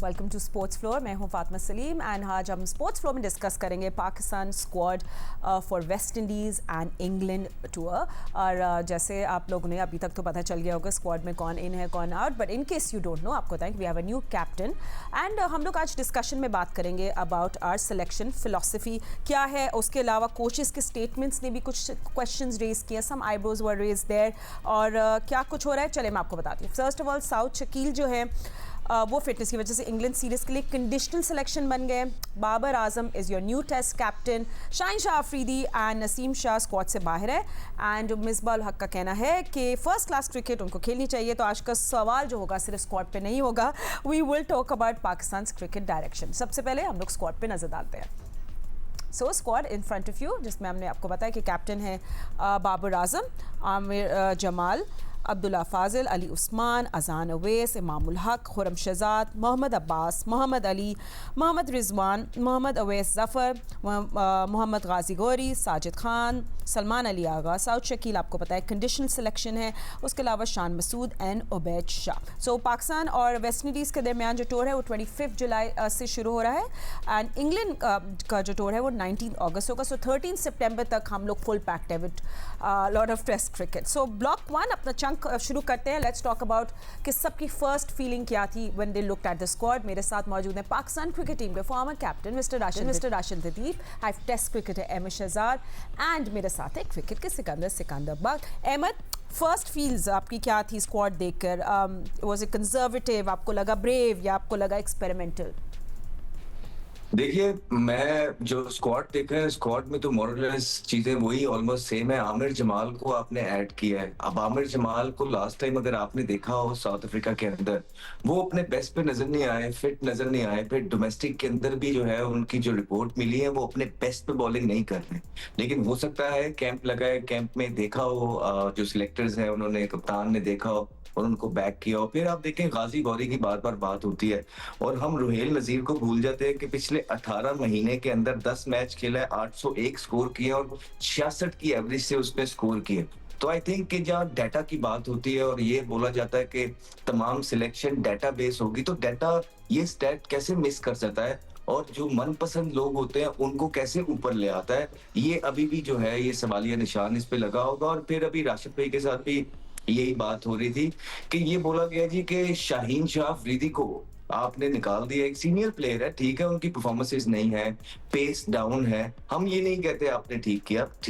Welcome to sports floor. मैं हूं Fatima Salim and आज हम स्पोर्ट्स फ्लोर में डिस्कस करेंगे Pakistan squad for West Indies and England tour. और जैसे आप लोगों ने अभी तक तो पता चल गया होगा स्क्वाड में कौन इन है कौन out, but in case you don't know आपको बताएं we have a new captain and हम लोग आज डिस्कशन में बात करेंगे अबाउट आवर सिलेक्शन फिलॉसफी क्या है। उसके अलावा कोचेस के स्टेटमेंट्स ने भी कुछ क्वेश्चंस रेज किए, सम आईब्रोज वर रेज देयर और क्या कुछ हो रहा है चले मैं आपको बताती हूँ। First of all south Shakeel जो है वो फिटनेस की वजह से इंग्लैंड सीरीज़ के लिए कंडीशनल सिलेक्शन बन गए। Babar Azam is your new test captain. Shaheen Shah Afridi and Naseem Shah squad से बाहर है एंड मिसबाह उल हक का कहना है कि फर्स्ट क्लास क्रिकेट उनको खेलनी चाहिए। तो आज का सवाल जो होगा सिर्फ स्क्वाड पे नहीं होगा, we will talk about Pakistan cricket direction. सबसे पहले हम लोग स्क्वाड पे नज़र डालते हैं। So squad in front of you, जिसमें हमने आपको बताया कि कैप्टन है बाबर आजम, आमिर जमाल, अब्दुल्ला फाजिल, अली उस्मान, अजान अवैस, इमामुल हक, खुरम शहजाद, मोहम्मद अब्बास, मोहम्मद अली, मोहम्मद रिजवान, मोहम्मद अवैस जफ़र, मोहम्मद गाजी गौरी, साजिद खान, सलमान अली आगा। साउथ शकील आपको पता है कंडीशनल सिलेक्शन है। उसके अलावा शान मसूद एंड उबैद शाह। सो पाकिस्तान और वेस्ट इंडीज़ के दरमियान जो टूर है वो 25 जुलाई से शुरू हो रहा है एंड इंग्लैंड का जो टूर है वो 19 अगस्त होगा। सो 13 सितंबर तक हम लोग फुल पैक्ड है with lot of test cricket. So block one अपना चंक शुरू करते हैं। लेट्स टॉक अबाउट कि सबकी फर्स्ट फीलिंग क्या थी when they looked at the squad. मेरे साथ मौजूद हैं पाकिस्तान क्रिकेट टीम के former captain mister Rashid Latif, high test cricketer Ahmed Shahzad and मेरे साथ है क्रिकेट के सिकंदर बग। अहमद, फर्स्ट फील्स आपकी क्या थी स्क्वाड देखकर? वाज इट कंजर्वेटिव, आपको लगा ब्रेव या आपको लगा एक्सपेरिमेंटल? देखिए, मैं जो स्क्वाड देखा है, स्क्वाड में तो मोरलेस चीजें वही ऑलमोस्ट सेम है। आमिर जमाल को आपने ऐड किया है। अब आमिर जमाल को लास्ट टाइम अगर आपने देखा हो साउथ अफ्रीका के अंदर, वो अपने बेस्ट पे नजर नहीं आए, फिट नजर नहीं आए। फिर डोमेस्टिक के अंदर भी जो है उनकी जो रिपोर्ट मिली है वो अपने बेस्ट पे बॉलिंग नहीं कर रहे। लेकिन हो सकता है कैंप लगा है, कैंप में देखा हो, जो सिलेक्टर्स हैं उन्होंने, कप्तान ने देखा हो और उनको बैक किया हो। फिर आप देखें गाजी गौरी की बार बार बात होती है और हम रुहेल नजीर को भूल जाते हैं कि पिछले 18 महीने के अंदर 10 मैच खेला है, 801 स्कोर किए और 66 की एवरेज से उसने स्कोर किए। तो आई थिंक कि जहाँ डाटा की बात होती है और ये बोला जाता है कि तमाम सिलेक्शन डाटा बेस होगी, तो डाटा ये स्टैट कैसे मिस कर सकता है और जो मनपसंद लोग होते हैं उनको कैसे ऊपर ले आता है, ये अभी भी जो है ये सवालिया निशान इस पे लगा होगा। और फिर अभी राशिद भाई के साथ भी यही बात हो रही थी कि ये बोला गया जी कि शाहीन शाह अफरीदी को आपने निकाल दिया। एक सीनियर प्लेयर है, ठीक है, उनकी परफॉर्मेंसेस नहीं है, पेस डाउन है, हम ये नहीं कहते आपने ठीक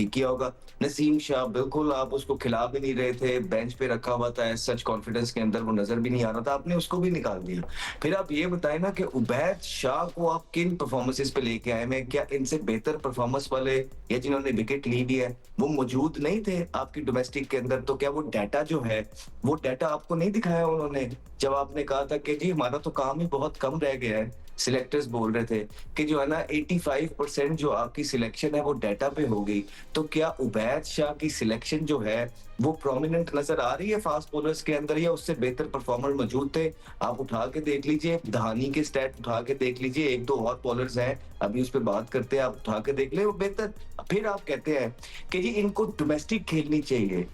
किया होगा। नसीम शाह बिल्कुल आप उसको खिला भी नहीं रहे थे, बेंच पे रखा हुआ था, सच कॉन्फिडेंस के अंदर वो नजर भी नहीं आ रहा था, आपने उसको भी निकाल दिया। फिर आप ये बताएं ना कि उबैद शाह को आप किन परफॉर्मेंसेस पे लेके आए हैं? क्या इनसे बेहतर परफॉर्मेंस वाले या जिन्होंने विकेट ली भी है वो मौजूद नहीं थे आपकी डोमेस्टिक के अंदर? तो क्या वो डाटा जो है वो डाटा आपको नहीं दिखाया उन्होंने जब आपने कहा था कि जी हमारा तो काम ही बहुत कम रह गया है? सिलेक्टर्स बोल रहे थे कि जो है ना 85% जो आपकी सिलेक्शन है वो डाटा पे हो गई। तो क्या उबैद शाह की सिलेक्शन जो है वो प्रोमिनेंट नजर आ रही है फास्ट बॉलर्स के अंदर या उससे बेहतर परफॉर्मर मौजूद थे? आप उठा के देख लीजिए, धानी के स्टैट उठा के देख लीजिए, एक दो और बॉलर्स हैं अभी उस पर बात करते हैं, आप उठा के देख ले वो बेहतर। फिर आप कहते हैं कि जी इनको डोमेस्टिक खेलनी चाहिए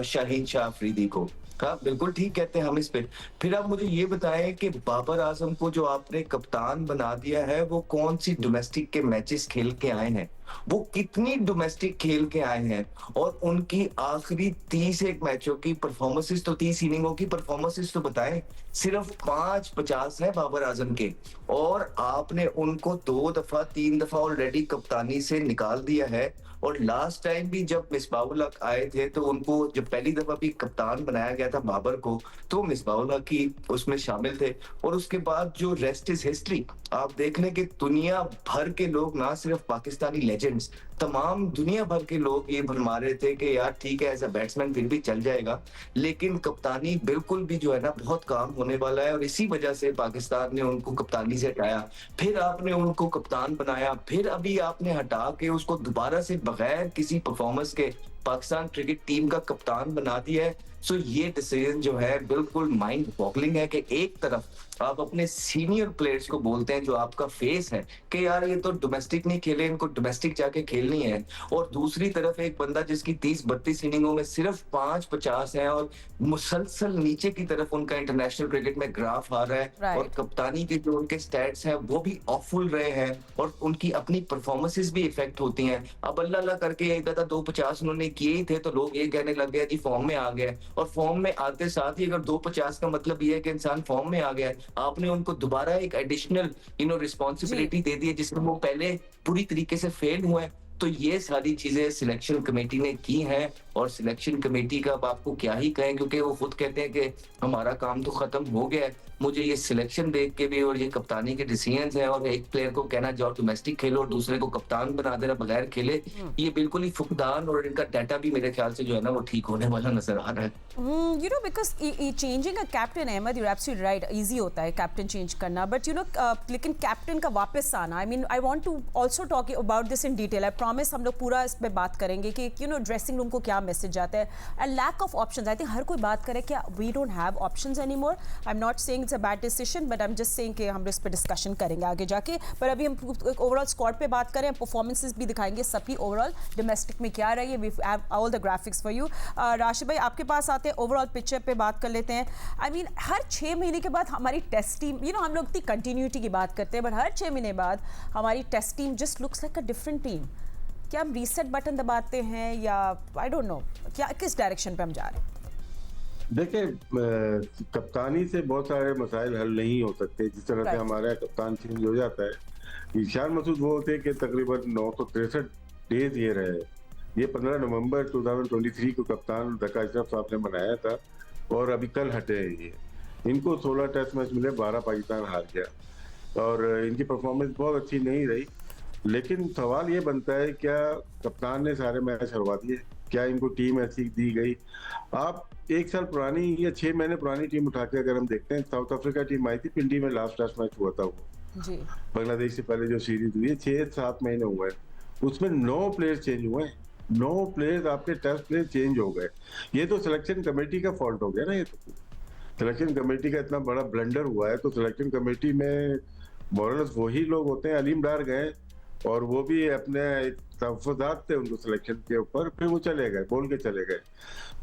शाहीन शाह अफरीदी को। हाँ बिल्कुल ठीक कहते हैं हम इस पे। फिर आप मुझे ये बताएं कि बाबर आजम को जो आपने कप्तान बना दिया है वो कौन सी डोमेस्टिक के मैचेस खेल के आए हैं, वो कितनी डोमेस्टिक खेल के आए हैं और उनकी आखिरी 30 एक मैचों की परफॉर्मेंसेस, तो 30 इनिंगों की परफॉर्मेंसेस तो बताएं। सिर्फ 5-50 है बाबर आजम के और आपने उनको 2 दफा 3 दफा ऑलरेडी कप्तानी से निकाल दिया है। और लास्ट टाइम भी जब मिसबाहुल हक आए थे तो उनको जब पहली दफा भी कप्तान बनाया गया था बाबर को, तो मिसबाहुल हक ही उसमें शामिल थे। और उसके बाद जो रेस्ट इज हिस्ट्री, आप देख लें कि दुनिया भर के लोग, ना सिर्फ पाकिस्तानी लेजेंड्स, तमाम दुनिया भर के लोग ये भरमा रहे थे कि यार ठीक है एज अ बैट्समैन फिर भी चल जाएगा, लेकिन कप्तानी बिल्कुल भी जो है ना बहुत काम होने वाला है। और इसी वजह से पाकिस्तान ने उनको कप्तानी से हटाया, फिर आपने उनको कप्तान बनाया, फिर अभी आपने हटा के उसको दोबारा से बगैर किसी परफॉर्मेंस के पाकिस्तान क्रिकेट टीम का कप्तान बना दिया है। सो ये डिसीजन जो है बिल्कुल माइंड बॉगलिंग है कि एक तरफ आप अपने सीनियर प्लेयर्स को बोलते हैं जो आपका फेस है कि यार ये तो डोमेस्टिक नहीं खेले, इनको डोमेस्टिक जाके खेलनी है, और दूसरी तरफ एक बंदा जिसकी 30-32 इनिंगों में सिर्फ 5-50 है और मुसलसल नीचे की तरफ उनका इंटरनेशनल क्रिकेट में ग्राफ आ रहा है, और राइट। कप्तानी के जो उनके स्टैट्स हैं वो भी ऑफुल रहे हैं, और उनकी अपनी परफॉर्मेंसेस भी इफेक्ट होती हैं। अब अल्लाह अल्लाह करके एक आधा 250 उन्होंने किए ही थे तो लोग ये कहने लग गए जी फॉर्म में आ गए, और फॉर्म में आते साथ ही अगर 250 का मतलब ये है कि इंसान फॉर्म में आ गया है, आपने उनको दोबारा एक एडिशनल जी। रिस्पॉन्सिबिलिटी दे दी है जिसमें वो पहले पूरी तरीके से फेल हुए हैं। तो ये सारी चीजें सिलेक्शन कमेटी ने की हैं, और सिलेक्शन कमेटी का अब आपको क्या ही कहें, क्योंकि वो खुद कहते हैं कि हमारा काम तो खत्म हो गया है। मुझे ये सिलेक्शन देख के भी और ये कप्तानी के डिसीजंस हैं, और एक प्लेयर को कहना जाओ डोमेस्टिक खेलो और दूसरे को कप्तान बना देना बगैर खेले, ये बिल्कुल ही फुकदान, और इनका डाटा भी मेरे ख्याल से जो है ना वो ठीक होने वाला नजर आ रहा है। You know, because changing a captain, Ahmed, you're absolutely right, easy होता है कैप्टन चेंज करना, बट यू नो लेकिन कैप्टन का वापस आना, I mean I want to also talk about this in detail. I promise हम लोग पूरा इस पे बात करेंगे कि यू नो ड्रेसिंग रूम को क्या मैसेज जाता है, and lack of options. I think हर कोई बात करे कि we don't have options any more. I am not saying it's a bad decision, but I am just saying कि हम इस पर डिस्कशन करेंगे आगे जाके। पर अभी हम ओवरऑल स्क्वाड पे बात करें, परफॉर्मेंसेज भी दिखाएंगे सबकी ओवरऑल डोमेस्टिक में क्या रही है। We have all the graphics for you. Rashid भाई आपके पास आते हैं, ओवरऑल पिक्चर पे बात कर लेते हैं। आई मीन हर 6 महीने के बाद हमारी टेस्ट टीम, यू नो हम लोग इतनी कंटिन्यूटी की बात करते हैं, बट हर 6 महीने बाद हमारी test team just looks like a different team. क्या हम रीसेट बटन दबाते हैं या आई डोंट नो क्या, किस डायरेक्शन पे हम जा रहे हैं? देखिए, कप्तानी से बहुत सारे मसाइल हल नहीं हो सकते। जिस तरह से Right. हमारा कप्तान चेंज हो जाता है, ईशान मसूद वो होते कि तकरीबन 963 डेज ये रहे। ये 15 नवंबर 2023 को कप्तान ढका अशरफ साहब ने बनाया था, और अभी कल हटे हैं ये। इनको 16 टेस्ट मैच मिले, 12 पाकिस्तान हार गया, और इनकी परफॉर्मेंस बहुत अच्छी नहीं रही। लेकिन सवाल ये बनता है, क्या कप्तान ने सारे मैच हरवा दिए? क्या इनको टीम ऐसी दी गई? आप 1 साल पुरानी या 6 महीने पुरानी टीम उठा के अगर हम देखते हैं, साउथ अफ्रीका टीम आई थी पिंडी में, लास्ट टेस्ट मैच हुआ था वो जी। बांग्लादेश से पहले जो सीरीज हुई है, 6-7 महीने हुए हैं, उसमें 9 प्लेयर्स चेंज हुए हैं। 9 प्लेयर्स आपके टेस्ट प्लेयर चेंज हो गए। ये तो सिलेक्शन कमेटी का फॉल्ट हो गया ना। ये तो सिलेक्शन कमेटी का इतना बड़ा ब्लंडर हुआ है, तो सिलेक्शन कमेटी में मोरल्स वही लोग होते हैं। अलीम डार गए और वो भी अपने तहफ़्फ़ुज़ात थे उनको सिलेक्शन के ऊपर, फिर वो चले गए, बोल के चले गए।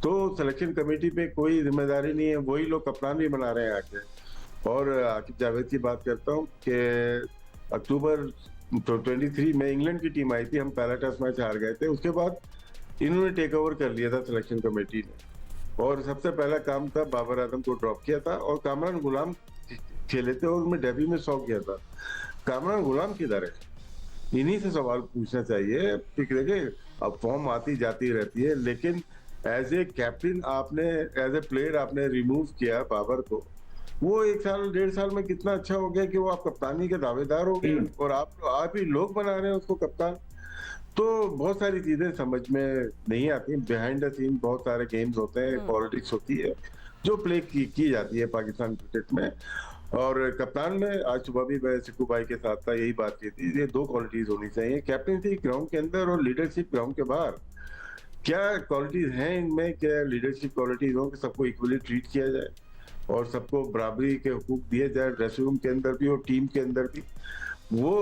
तो सिलेक्शन कमेटी पे कोई जिम्मेदारी नहीं है, वही लोग कप्तान भी बना रहे हैं आके। और आकिब जावेद की बात करता हूँ कि अक्टूबर 23 में इंग्लैंड की टीम आई थी, हम पहला टेस्ट मैच हार गए थे, उसके बाद इन्होंने टेक ओवर कर लिया था सिलेक्शन कमेटी ने, और सबसे पहला काम था बाबर आजम को ड्रॉप किया था, और कामरान गुलाम खेले थे और उनमें डेब्यू में 100 किया था। कामरान गुलाम किधर है? इन्हीं से सवाल पूछना चाहिए। ठीक है, अब फॉर्म आती जाती रहती है, लेकिन एज ए कैप्टन आपने, एज ए प्लेयर आपने रिमूव किया बाबर को। वो 1 साल 1.5 साल में कितना अच्छा हो गया कि वो आप कप्तानी के दावेदार हो गए, और आप ही लोग बना रहे हैं उसको कप्तान। तो बहुत सारी चीजें समझ में नहीं आती। बिहाइंड द सीन बहुत सारे गेम्स होते हैं, पॉलिटिक्स होती है जो प्ले की जाती है पाकिस्तान क्रिकेट में। और कप्तान में आज सुबह भी मैं सिक्कू भाई के साथ था, यही बात की थी, ये 2 क्वालिटीज होनी चाहिए, कैप्टनसी ग्राउंड के अंदर और लीडरशिप ग्राउंड के बाहर। क्या क्वालिटीज हैं इनमें? क्या लीडरशिप क्वालिटीज हो कि सबको इक्वली ट्रीट किया जाए और सबको बराबरी के हुकूक दिए जाए, ड्रेसिंग रूम के अंदर भी और टीम के अंदर भी। वो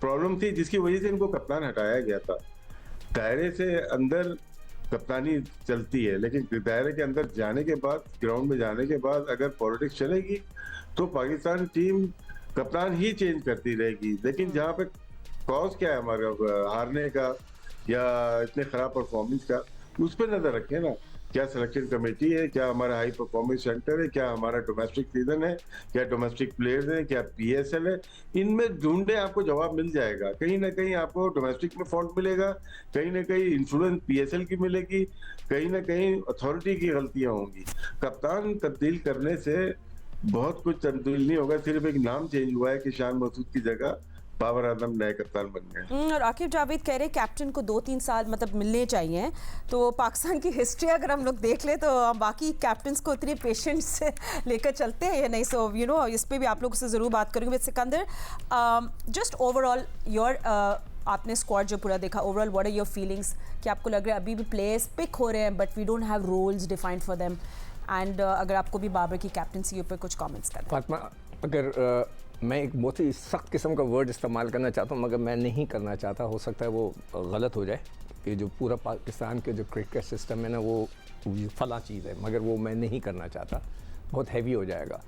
प्रॉब्लम थी जिसकी वजह से इनको कप्तान हटाया गया था। दायरे से अंदर कप्तानी चलती है, लेकिन दायरे के अंदर जाने के बाद, ग्राउंड में जाने के बाद अगर पॉलिटिक्स चलेगी तो पाकिस्तान टीम कप्तान ही चेंज करती रहेगी। लेकिन जहाँ पे कॉज क्या है हमारा हारने का या इतने खराब परफॉर्मेंस का, उस पर नजर रखें ना। क्या सिलेक्शन कमेटी है? क्या हमारा हाई परफॉर्मेंस सेंटर है? क्या हमारा डोमेस्टिक सीजन है? क्या डोमेस्टिक प्लेयर्स हैं? क्या पीएसएल है? इनमें ढूंढे, आपको जवाब मिल जाएगा। कहीं ना कहीं आपको डोमेस्टिक में फॉल्ट मिलेगा, कहीं ना कहीं इंफ्लुएंस पीएसएल की मिलेगी, कहीं ना कहीं अथॉरिटी की गलतियां होंगी। कप्तान तब्दील करने से बहुत कुछ तब्दील नहीं होगा, सिर्फ एक नाम चेंज हुआ है कि ईशान मसूद की जगह बाबर आजम नए कप्तान बन गए। और आकिब जावेद कह रहे हैं कैप्टन को 2-3 साल मतलब मिलने चाहिए। तो पाकिस्तान की हिस्ट्री अगर हम लोग देख ले तो बाकी कैप्टन्स को इतने पेशेंस से लेकर चलते हैं या नहीं। सो यू नो इस पे भी आप लोगों से ज़रूर बात करूँगी। With Sikandar, just overall your, आपने स्क्वाड जो पूरा देखा, overall what are your feelings? कि आपको लग रहा है अभी भी प्लेयर्स पिक हो रहे हैं but we don't have roles defined for them, and अगर आपको भी बाबर की कैप्टनसी के ऊपर कुछ कमेंट्स करना है। फातिमा, अगर मैं एक बहुत ही सख्त किस्म का वर्ड इस्तेमाल करना चाहता हूँ, मगर मैं नहीं करना चाहता, हो सकता है वो गलत हो जाए, कि जो पूरा पाकिस्तान के जो क्रिकेट सिस्टम है ना वो फला चीज़ है, मगर वो मैं नहीं करना चाहता, बहुत हैवी हो जाएगा।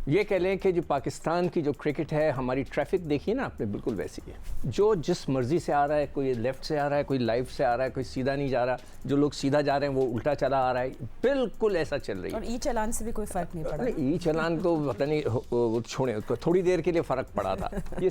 ये कह लें कि जो पाकिस्तान की जो क्रिकेट है, हमारी ट्रैफिक देखिए ना आपने, बिल्कुल वैसी है। जो जिस मर्ज़ी से आ रहा है, कोई लेफ़्ट से आ रहा है, कोई लाइफ से आ रहा है, कोई सीधा नहीं जा रहा, जो लोग सीधा जा रहे हैं वो उल्टा चला आ रहा है, बिल्कुल ऐसा चल रही है। और ई चालान से भी कोई फ़र्क नहीं पड़ा। ई चालान तो पता नहीं, छोड़े उसको, थोड़ी देर के लिए फ़र्क पड़ा था। ये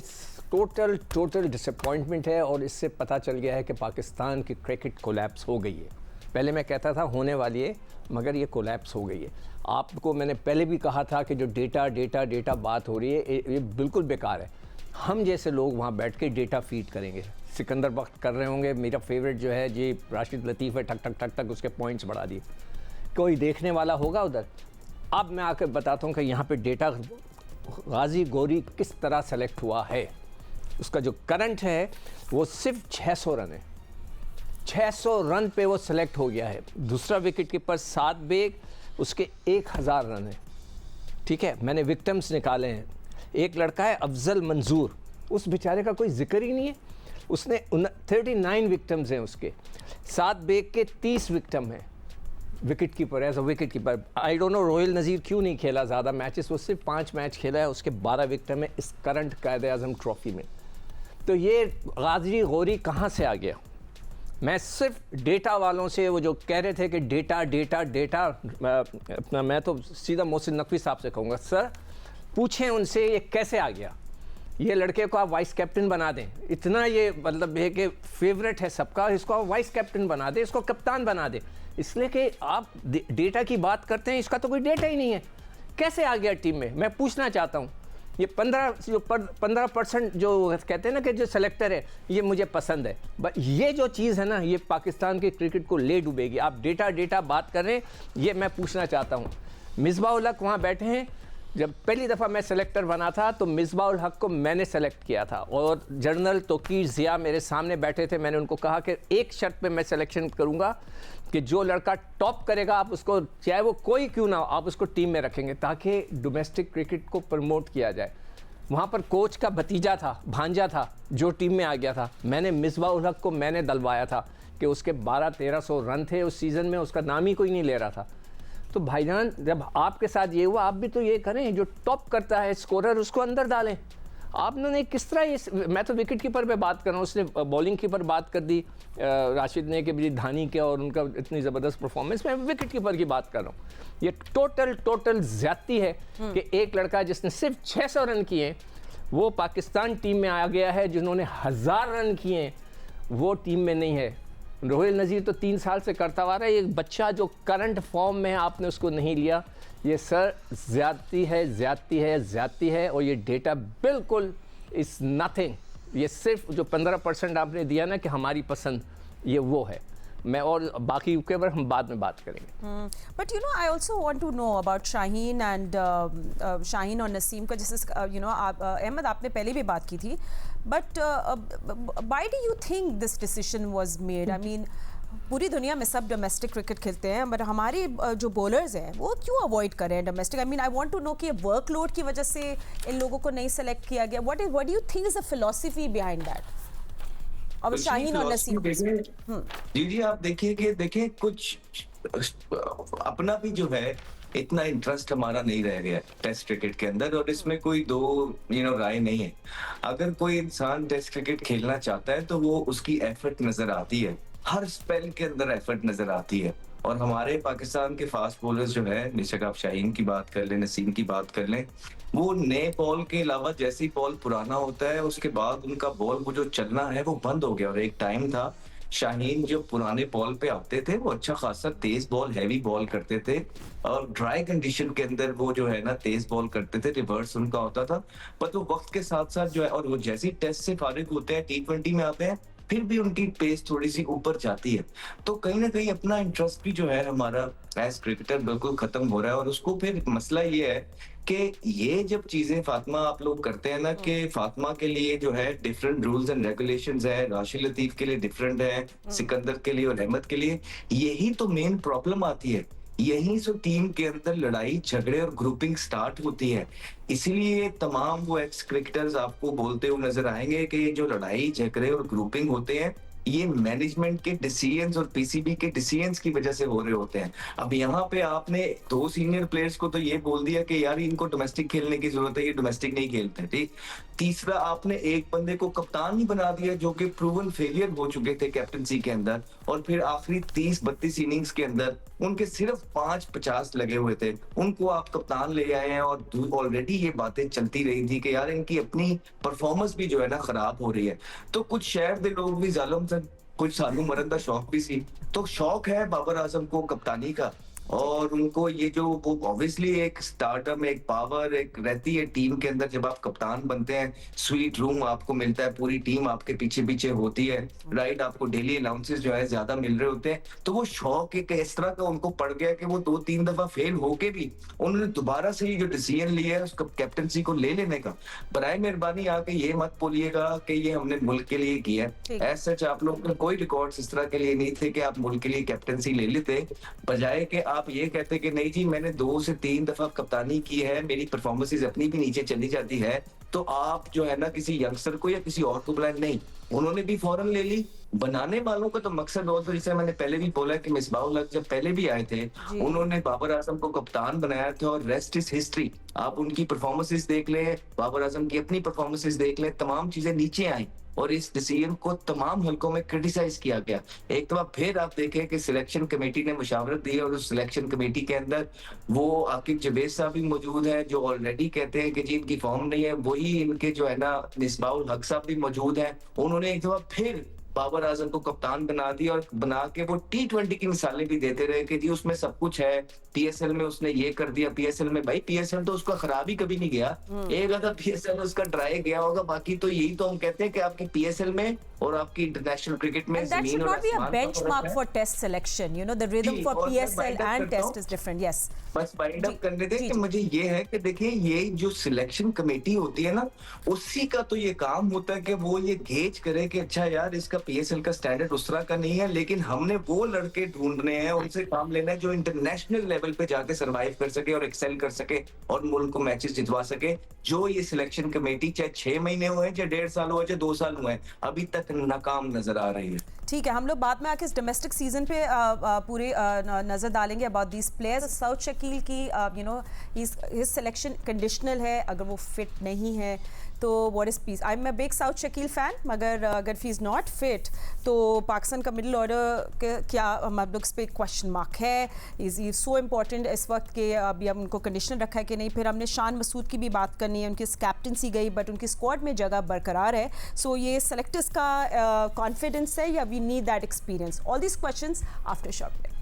टोटल डिसअपॉइंटमेंट है, और इससे पता चल गया है कि पाकिस्तान की क्रिकेट कोलैप्स हो गई है। पहले मैं कहता था होने वाली है, मगर ये कोलैप्स हो गई है। आपको मैंने पहले भी कहा था कि जो डेटा बात हो रही है, ये बिल्कुल बेकार है। हम जैसे लोग वहाँ बैठ के डेटा फीड करेंगे, सिकंदर बख्त कर रहे होंगे, मेरा फेवरेट जो है जी राशिद लतीफ़ है, ठक ठक ठक ठक उसके पॉइंट्स बढ़ा दिए, कोई देखने वाला होगा उधर? अब मैं आकर बताता हूँ कि यहाँ पे डेटा गाजी गौरी किस तरह सेलेक्ट हुआ है। उसका जो करंट है वो सिर्फ 600 रन है, 600 रन पे वो सेलेक्ट हो गया है। दूसरा विकेट कीपर साद बेग, उसके 1000 रन है। ठीक है, मैंने विक्टिम्स निकाले हैं। एक लड़का है अफजल मंजूर, उस बेचारे का कोई जिक्र ही नहीं है, उसने 39 विक्टिम्स हैं उसके। साद बेग के 30 विक्टिम हैं wicket keeper, as a wicket keeper. I don't know Rohail Nazir क्यों नहीं खेला ज़्यादा मैचेस, वो सिर्फ 5 मैच खेला है, उसके 12 विक्टिम है इस करंट कायद-ए-आज़म ट्रॉफी में। तो ये गाजी गौरी कहाँ से आ गया? मैं सिर्फ डेटा वालों से, वो जो कह रहे थे कि डेटा अपना, मैं तो सीधा मोहसिन नकवी साहब से कहूँगा, सर पूछें उनसे ये कैसे आ गया। ये लड़के को आप वाइस कैप्टन बना दें, इतना ये मतलब है कि फेवरेट है सबका, इसको आप वाइस कैप्टन बना दें, इसको कप्तान बना दें। इसलिए कि आप डेटा की बात करते हैं, इसका तो कोई डेटा ही नहीं है, कैसे आ गया टीम में? मैं पूछना चाहता हूँ। ये 15% जो कहते हैं ना कि जो सेलेक्टर है, ये मुझे पसंद है, बट ये जो चीज़ है ना, ये पाकिस्तान के क्रिकेट को ले डूबेगी। आप डेटा बात कर रहे हैं, ये मैं पूछना चाहता हूँ। मिसबाह उल हक वहाँ बैठे हैं, जब पहली दफ़ा मैं सेलेक्टर बना था तो मिसबाह उल हक को मैंने सेलेक्ट किया था, और जनरल तोकीर ज़िया मेरे सामने बैठे थे। मैंने उनको कहा कि एक शर्त पे मैं सिलेक्शन करूँगा कि जो लड़का टॉप करेगा आप उसको, चाहे वो कोई क्यों ना हो, आप उसको टीम में रखेंगे ताकि डोमेस्टिक क्रिकेट को प्रमोट किया जाए। वहाँ पर कोच का भतीजा था, भांजा था, जो टीम में आ गया था। मैंने मिसबाह उल हक को मैंने दलवाया था कि उसके 1200-1300 रन थे उस सीज़न में, उसका नाम ही कोई नहीं ले रहा था। तो भाईजान, जब आपके साथ ये हुआ, आप भी तो ये करें, जो टॉप करता है स्कोरर उसको अंदर डालें। आपने किस तरह ये, मैं तो विकेट कीपर पे बात कर रहा हूँ, उसने बॉलिंग की पर बात कर दी राशिद ने कि धानी के और उनका इतनी ज़बरदस्त परफॉर्मेंस, मैं विकेट कीपर की बात कर रहा हूँ। ये टोटल ज़्यादती है कि एक लड़का जिसने सिर्फ 600 रन किए हैं वो पाकिस्तान टीम में आ गया है, जिन्होंने 1000 रन किए हैं वो टीम में नहीं है। रोहिल नज़ीर तो 3 साल से करता हुआ रहा है, एक बच्चा जो करंट फॉर्म में है आपने उसको नहीं लिया। ये सर ज़्यादती है, और ये डेटा बिल्कुल इज़ नथिंग। ये सिर्फ जो 15% आपने दिया ना कि हमारी पसंद, ये वो है। मैं और बाकी के बारे हम बाद में बात करेंगे। But you know, I also want to know about Shaheen and Shaheen और नसीम का। जैसे यू नो, अहमद आपने पहले भी बात की थी, but why do you think this decision was made? I mean, पूरी दुनिया में सब डोमेस्टिक क्रिकेट खेलते हैं, बट हमारे जो बॉलर्स हैं वो क्यों अवॉइड कर रहे हैं domestic? I mean, I want to know कि वर्कलोड की वजह से इन लोगों को नहीं सेलेक्ट किया गया। What do you think is the philosophy behind that? अब शाहीन और नसीम, जी आप देखिए कुछ अपना भी जो है इतना इंटरेस्ट हमारा नहीं रह गया टेस्ट क्रिकेट के अंदर, और इसमें कोई दो राय नहीं है। अगर कोई इंसान टेस्ट क्रिकेट खेलना चाहता है तो वो उसकी एफर्ट नजर आती है, हर स्पेल के अंदर एफर्ट नजर आती है। और हमारे पाकिस्तान के फास्ट बॉलर्स जो है, बेशक आप शाहीन की बात कर लें, नसीम की बात कर लें, वो नए बॉल के अलावा जैसे ही बॉल पुराना होता है उसके बाद उनका बॉल वो जो चलना है वो बंद हो गया। और एक टाइम था शाहीन जो पुराने बॉल पे आते थे वो अच्छा खासा तेज बॉल, हैवी बॉल करते थे, और ड्राई कंडीशन के अंदर वो जो है ना तेज बॉल करते थे, रिवर्स उनका होता था। पर वो वक्त के साथ साथ जो है, और वो जैसे ही टेस्ट से फारिग होते हैं, T20 में आते हैं, फिर भी उनकी पेस थोड़ी सी ऊपर जाती है। तो कहीं ना कहीं अपना इंटरेस्ट भी जो है हमारा एज क्रिकेटर बिल्कुल खत्म हो रहा है। और उसको फिर मसला ये है कि ये जब चीजें फातिमा आप लोग करते हैं ना, कि फातिमा के लिए जो है डिफरेंट रूल्स एंड रेगुलेशंस है, राशिद लतीफ के लिए डिफरेंट है, सिकंदर के लिए और अहमद के लिए, यही तो मेन प्रॉब्लम आती है। यहीं से टीम के अंदर लड़ाई झगड़े और ग्रुपिंग स्टार्ट होती है। इसीलिए तमाम वो एक्स क्रिकेटर्स आपको बोलते हुए नजर आएंगे कि ये जो लड़ाई झगड़े और ग्रुपिंग होते हैं, ये मैनेजमेंट के डिसीजंस और पीसीबी के डिसीजंस की वजह से हो रहे होते हैं। अब यहाँ पे आपने 2 सीनियर प्लेयर्स को तो ये बोल दिया कि यार इनको डोमेस्टिक खेलने की जरूरत है, ये डोमेस्टिक नहीं खेलते, ठीक। तीसरा, आपने एक बंदे को कप्तान ही बना दिया जो कि प्रूवन फेलियर हो चुके थे कैप्टनसी के अंदर, और फिर आखिरी 30-32 इनिंग्स के अंदर उनके सिर्फ 5-50 लगे हुए थे, उनको आप कप्तान ले आए हैं। और ऑलरेडी ये बातें चलती रही थी कि यार इनकी अपनी परफॉर्मेंस भी जो है ना खराब हो रही है। तो कुछ शहर के लोग भी जालिम थे, कुछ सानू मरन का शौक भी सी, तो शौक है बाबर आजम को कप्तानी का, और उनको ये जो वो ऑब्वियसली एक स्टार्टअप, एक पावर एक रहती है टीम के अंदर। जब आप कप्तान बनते हैं, स्वीट रूम आपको मिलता है, पूरी टीम आपके पीछे पीछे होती है, राइट, आपको डेली अलाउंसेस जो है ज्यादा मिल रहे होते हैं। तो वो शौक एक इस तरह का उनको पड़ गया कि वो 2-3 दफा फेल होके भी उन्होंने दोबारा से ये जो डिसीजन लिया है उसका कैप्टनसी को ले लेने का। बराए मेहरबानी आके ये मत बोलिएगा कि ये हमने मुल्क के लिए किया है। एज सच आप लोगों के कोई रिकॉर्ड्स इस तरह के लिए नहीं थे कि आप मुल्क के लिए कैप्टनसी ले लेते, बजाय कि आप ये कहते कि नहीं जी मैंने 2 से 3 दफा कप्तानी की है, मेरी परफॉर्मेंसेस अपनी भी नीचे चली जाती है, तो आप जो है ना किसी यंगस्टर को या किसी और को बुलाएं। नहीं, उन्होंने भी फौरन ले ली। बनाने वालों का तो मकसद और, तो जैसे मैंने पहले भी बोला कि मिसबाहुल हक जब पहले भी आए थे, उन्होंने बाबर आजम को कप्तान बनाया था, और रेस्ट इज हिस्ट्री। आप उनकी परफॉर्मेंसेस देख लें, बाबर आजम की अपनी परफॉर्मेंसेस देख लें, तमाम चीजें नीचे आई और इस डिसीजन को तमाम हलकों में क्रिटिसाइज किया गया। एक तो फिर आप देखें कि सिलेक्शन कमेटी ने मुशावरत दी, और उस सिलेक्शन कमेटी के अंदर वो आकिब जवेद साहब भी मौजूद है जो ऑलरेडी कहते हैं कि जी इनकी फॉर्म नहीं है, वही इनके जो है ना मिसबाहुल हक साहब भी मौजूद है। उन्होंने एक दफा फिर बाबर आजम को कप्तान बना दिया, और बना के वो T20 की मिसालें भी देते रहे कि जी उसमें सब कुछ है, पीएसएल में उसने ये कर दिया। पीएसएल में भाई पीएसएल तो उसका खराब ही कभी नहीं गया, एक आधा पीएसएल उसका ड्राई गया होगा, बाकी तो यही तो हम कहते हैं कि आपकी पीएसएल में और आपकी इंटरनेशनल क्रिकेट में And that should not be a benchmark for test selection. You know, the rhythm for PSL and test is different. Yes. बस वाइंड अप करने दें कि मुझे ये है कि देखिए ये जो सिलेक्शन कमेटी होती है ना, उसी का तो ये काम होता है कि वो ये गेज करे कि अच्छा यार इसका पीएसएल का स्टैंडर्ड उस तरह का नहीं है, लेकिन हमने वो लड़के ढूंढने हैं, उनसे काम लेना है जो इंटरनेशनल लेवल पे जाके सरवाइव कर सके और एक्सेल कर सके और मुल्क को मैचेस जितवा सके। जो ये सिलेक्शन कमेटी चाहे 6 महीने हुए, चाहे 1.5 साल हुए, चाहे 2 साल हुए, अभी तक नाकाम नजर आ रही है। ठीक है, हम लोग बाद में आके इस डोमेस्टिक सीजन पे पूरी नजर डालेंगे about these players. Saud Shakeel की you know his selection conditional है, अगर वो फिट नहीं है तो what is peace. I am a big Saud Shakeel fan, मगर अगर ही इज़ नॉट फिट तो पाकिस्तान का मिडिल ऑर्डर क्या हम लोग इस पर क्वेश्चन मार्क है। इज़ सो इम्पॉर्टेंट इस वक्त के अभी हम उनको कंडीशनल रखा है कि नहीं। फिर हमने शान मसूद की भी बात करनी है, उनकी कैप्टनसी गई बट उनकी स्क्वाड में जगह बरकरार है। सो ये सेलेक्टर्स का कॉन्फिडेंस है या we need that experience? All these questions after short break.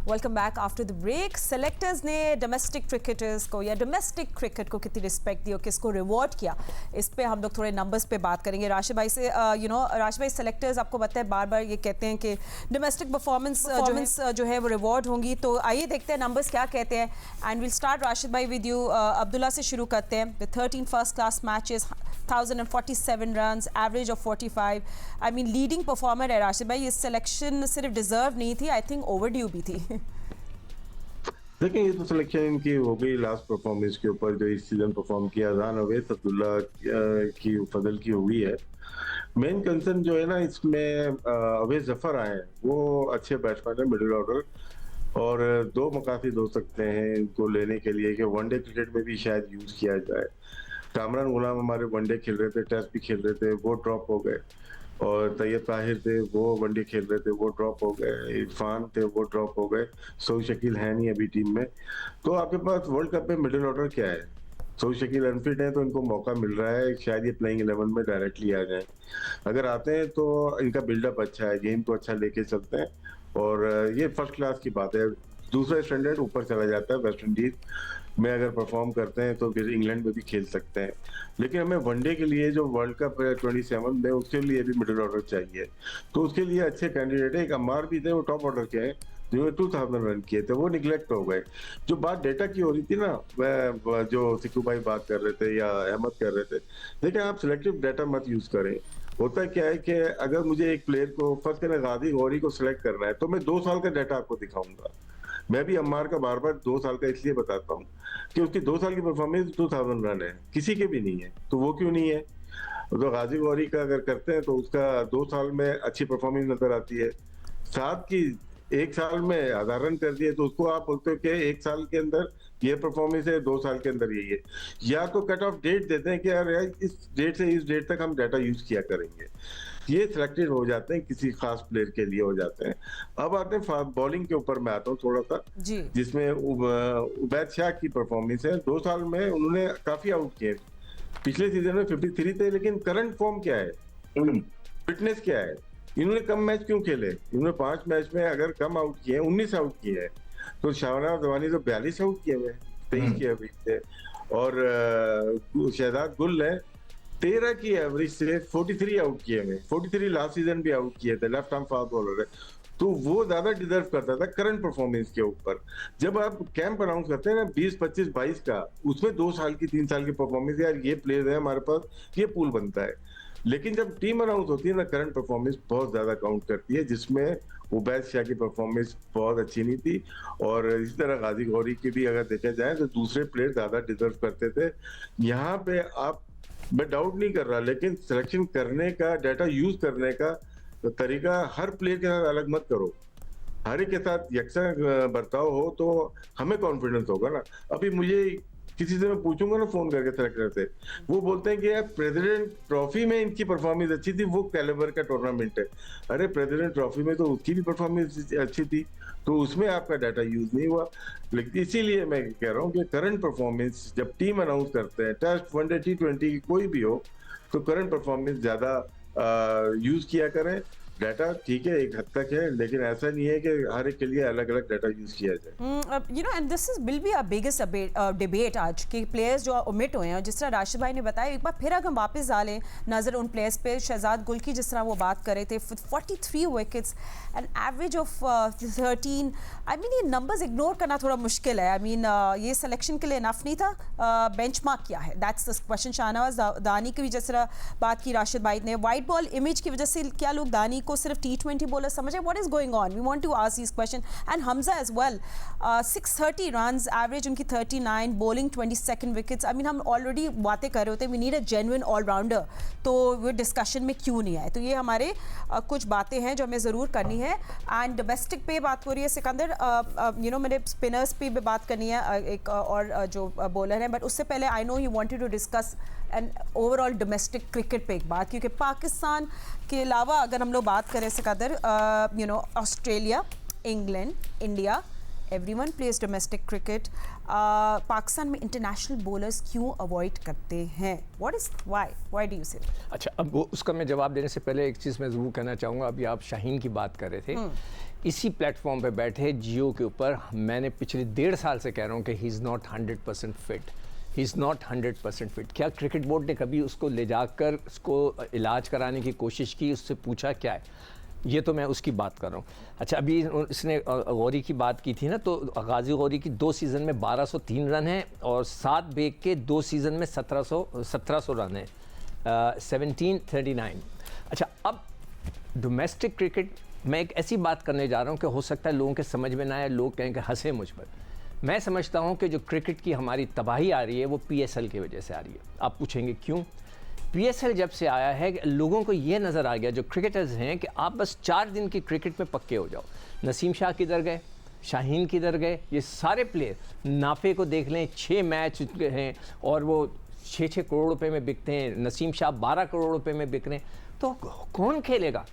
Welcome back after the break. Selectors ने डोमेस्टिक क्रिकेटर्स को या डोमेस्टिक क्रिकेट को कितनी रिस्पेक्ट दी और किसको रिवॉर्ड किया, इस पे हम लोग थोड़े नंबर्स पे बात करेंगे राशिद भाई से। यू नो राशिद भाई, सेलेक्टर्स आपको पता है बार बार ये कहते हैं कि डोमेस्टिक परफॉर्मेंस जो है वो रिवॉर्ड होंगी। तो आइए देखते हैं नंबर्स क्या कहते हैं। एंड विल स्टार्ट राशिद भाई विद यू। अब्दुल्ला से शुरू करते हैं। With 13 first class matches, 1047 runs, average of 45। I mean leading performer है राशिद भाई। ये सिलेक्शन सिर्फ डिजर्व नहीं थी, आई थिंक ओवरड्यू भी थी। देखिए ये तो सिलेक्शन इनकी हो गई लास्ट परफॉर्मेंस के ऊपर, जो इस सीजन परफॉर्म किया। अजान अवैस अब्दुल्ला की फजल की हुई है। मेन कंसर्न जो है ना इसमें अवैस जफर आए हैं, वो अच्छे बैट्समैन है मिडिल ऑर्डर, और 2 मकासद हो सकते हैं इनको लेने के लिए कि वनडे क्रिकेट में भी शायद यूज किया जाए। कामरान गुलाम हमारे वनडे खेल रहे थे, टेस्ट भी खेल रहे थे, वो ड्रॉप हो गए, और तैयब ताहिर थे वो वनडे खेल रहे थे, वो ड्रॉप हो गए, इरफान थे वो ड्रॉप हो गए, सऊद शकील है नहीं अभी टीम में। तो आपके पास वर्ल्ड कप में मिडिल ऑर्डर क्या है? सऊद शकील अनफिट है तो इनको मौका मिल रहा है, शायद ये प्लेइंग 11 में डायरेक्टली आ जाए। अगर आते हैं तो इनका बिल्डअप अच्छा है, गेम को अच्छा लेके चलते हैं, और ये फर्स्ट क्लास की बात है। दूसरा स्टैंडर्ड ऊपर चला जाता है। वेस्ट इंडीज में अगर परफॉर्म करते हैं तो फिर इंग्लैंड में भी खेल सकते हैं, लेकिन हमें वनडे के लिए जो वर्ल्ड कप 27 में उसके लिए भी मिडिल ऑर्डर चाहिए। तो उसके लिए अच्छे कैंडिडेट है। एक अम्मार भी थे, वो टॉप ऑर्डर के हैं, जो 2000 रन किए थे, वो निगलेक्ट हो गए। जो बात डेटा की हो रही थी ना, वह जो सिक्कू भाई बात कर रहे थे या अहमद कर रहे थे, देखिए आप सिलेक्टिव डेटा मत यूज करें। होता क्या है कि अगर मुझे एक प्लेयर को फर्स्ट करें गाजी गौरी को सिलेक्ट करना है तो मैं 2 साल का डाटा आपको दिखाऊंगा। मैं भी अम्मार का बार बार 2 साल का इसलिए बताता हूँ कि उसकी 2 साल की परफॉर्मेंस 2000 रन है, किसी के भी नहीं है, तो वो क्यों नहीं है? तो गाजी गौरी का अगर करते हैं तो उसका 2 साल में अच्छी परफॉर्मेंस नजर आती है। साथ की 1 साल में 1000 रन कर दिए तो उसको आप बोलते हो कि 1 साल के अंदर ये परफॉर्मेंस है, 2 साल के अंदर यही है। या तो कट ऑफ डेट देते हैं कि यार इस डेट से इस डेट तक हम डाटा यूज किया करेंगे। ये सिलेक्टेड हो जाते हैं, किसी खास प्लेयर के लिए हो जाते हैं। अब आते हैं बॉलिंग के ऊपर मैं आता हूँ थोड़ा सा, जी जिसमें उबैद शाह की परफॉर्मेंस है। 2 साल में उन्होंने काफी आउट किए। पिछले सीजन में 53 थे, लेकिन करंट फॉर्म क्या है, फिटनेस क्या है? इन्होंने कम मैच क्यों खेले? इन्होंने 5 मैच में अगर कम आउट किए, 19 आउट किए हैं, तो शाहनवाज रवानी तो 42 आउट किए हुए, 23 की एवरेज से, और शहजाद गुल ने 13 की एवरेज से 43 आउट किए हुए। 43 लास्ट सीजन भी आउट किए थे, लेफ्ट आर्म फास्ट बॉलर है, तो वो ज्यादा डिजर्व करता था करंट परफॉर्मेंस के ऊपर। जब आप कैंप अनाउंस करते हैं ना 20, 25, 22 का, उसमें 2 साल की 3 साल की परफॉर्मेंस, यार ये प्लेयर है हमारे पास, ये पूल बनता है। लेकिन जब टीम अनाउंस होती है ना, करंट परफॉर्मेंस बहुत ज्यादा काउंट करती है, जिसमें उबैद शाह की परफॉर्मेंस बहुत अच्छी नहीं थी। और इसी तरह गाजी गौरी की भी अगर देखा जाए तो दूसरे प्लेयर ज्यादा डिजर्व करते थे। यहाँ पे आप, मैं डाउट नहीं कर रहा, लेकिन सिलेक्शन करने का, डाटा यूज करने का तरीका हर प्लेयर के साथ अलग मत करो। हर एक के साथ यकसा बर्ताव हो तो हमें कॉन्फिडेंस होगा ना। अभी मुझे किसी से मैं पूछूंगा ना फोन करके सेलेक्टर से, वो बोलते हैं कि यार प्रेसिडेंट ट्रॉफी में इनकी परफॉर्मेंस अच्छी थी, वो कैलिबर का टूर्नामेंट है। अरे प्रेसिडेंट ट्रॉफी में तो उसकी भी परफॉर्मेंस अच्छी थी, तो उसमें आपका डाटा यूज नहीं हुआ। लेकिन इसीलिए मैं कह रहा हूँ कि करंट परफॉर्मेंस जब टीम अनाउंस करते हैं, टेस्ट, वनडे, T20 की कोई भी हो, तो करंट परफॉर्मेंस ज्यादा यूज किया करें। डाटा ठीक है एक हद तक है, लेकिन ऐसा नहीं है कि हर एक के लिए अलग अलग डाटा यूज किया जाए। You know and this is will be a biggest debate आज के प्लेयर्स जो ओमिट हुए हैं। और जिस तरह राशिद भाई ने बताया, एक बार फिर अगर हम वापस डालें नज़र उन प्लेयर्स पे, शहजाद गुल की जिस तरह वो बात कर रहे थे, 43 wickets an average of 13। I mean ये नंबर्स इग्नोर करना थोड़ा मुश्किल है। आई मीन ये सिलेक्शन के लिए इनफ नहीं था। बेंचमार्क क्या है, दैट्स द क्वेश्चन। शाहनवाज दानी की भी जिस तरह बात की राशिद भाई ने, वाइट बॉल इमेज की वजह से क्या लोग दानी को सिर्फ T20 बॉलर समझे? What is going on? We want to ask this question. And Hamza as well, 630 runs average उनकी 39, बॉलिंग 22 विकेट्स। आई मीन हम ऑलरेडी बातें कर रहे होते हैं we need a genuine allrounder, तो वो डिस्कशन में क्यों नहीं आए? तो ये हमारे कुछ बातें हैं जो हमें ज़रूर करनी है। एंड डोमेस्टिक पे बात हो रही है सिकंदर, यू नो मैंने स्पिनर्स पे भी बात करनी है, एक और जो बॉलर है, बट उससे पहले I know you wanted to discuss and overall domestic cricket पे एक बात, क्योंकि पाकिस्तान के अलावा अगर हम लोग बात करें Sikandar, you know Australia, England, India, everyone plays domestic cricket. Pakistan में इंटरनेशनल बॉलर्स क्यों अवॉइड करते हैं? What is why do you say? अच्छा, अब वो उसका मैं जवाब देने से पहले एक चीज़ मैं ज़रूर कहना चाहूँगा। अभी आप शाहीन की बात कर रहे थे, इसी प्लेटफॉर्म पे बैठे जियो के ऊपर मैंने पिछले 1.5 साल से कह रहा हूँ कि he is not 100% fit, he is not 100% fit. क्या क्रिकेट बोर्ड ने कभी उसको ले जाकर उसको इलाज कराने की कोशिश की, उससे पूछा क्या है? ये तो मैं उसकी बात कर रहा हूँ। अच्छा, अभी इसने गौरी की बात की थी ना, तो गाजी गौरी की 2 सीज़न में 1203 रन हैं और 7 बेग के 2 सीज़न में 1700 रन हैं, 1739। अच्छा, अब डोमेस्टिक क्रिकेट मैं एक ऐसी बात करने जा रहा हूँ कि हो सकता है लोगों के समझ में ना आए, लोग कहें कि हंसे मुझ पर। मैं समझता हूँ कि जो क्रिकेट की हमारी तबाही आ रही है वो PSL की वजह से आ रही है। आप पूछेंगे क्यों? PSL जब से आया है लोगों को ये नज़र आ गया, जो क्रिकेटर्स हैं, कि आप बस 4 दिन की क्रिकेट में पक्के हो जाओ। नसीम शाह किधर गए, शाहीन किधर गए, ये सारे प्लेयर। नाफे को देख लें, 6 मैच हैं और वो 6-6 करोड़ रुपए में बिकते हैं। नसीम शाह 12 करोड़ रुपए में बिक रहे हैं। तो कौन खेलेगा?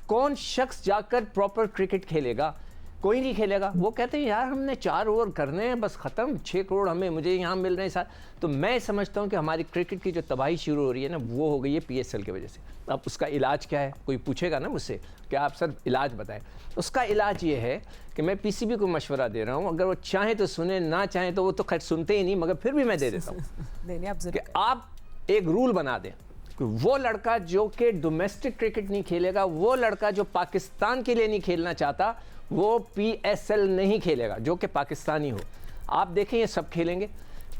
कौन शख्स जाकर प्रॉपर क्रिकेट खेलेगा? कोई नहीं खेलेगा। वो कहते हैं यार हमने 4 ओवर करने हैं, बस ख़त्म, 6 करोड़ हमें मुझे यहाँ मिल रहे हैं साथ। तो मैं समझता हूँ कि हमारी क्रिकेट की जो तबाही शुरू हो रही है ना, वो हो गई है PSL की वजह से। अब उसका इलाज क्या है? कोई पूछेगा ना मुझसे कि आप सर इलाज बताएं। उसका इलाज ये है कि मैं PCB को मशवरा दे रहा हूँ, अगर वो चाहें तो सुने, ना चाहें तो वो तो खैर सुनते ही नहीं, मगर फिर भी मैं दे देता हूँ कि आप एक रूल बना दें कि वो लड़का जो कि डोमेस्टिक क्रिकेट नहीं खेलेगा, वो लड़का जो पाकिस्तान के लिए नहीं खेलना चाहता, वो PSL नहीं खेलेगा, जो कि पाकिस्तानी हो। आप देखें ये सब खेलेंगे।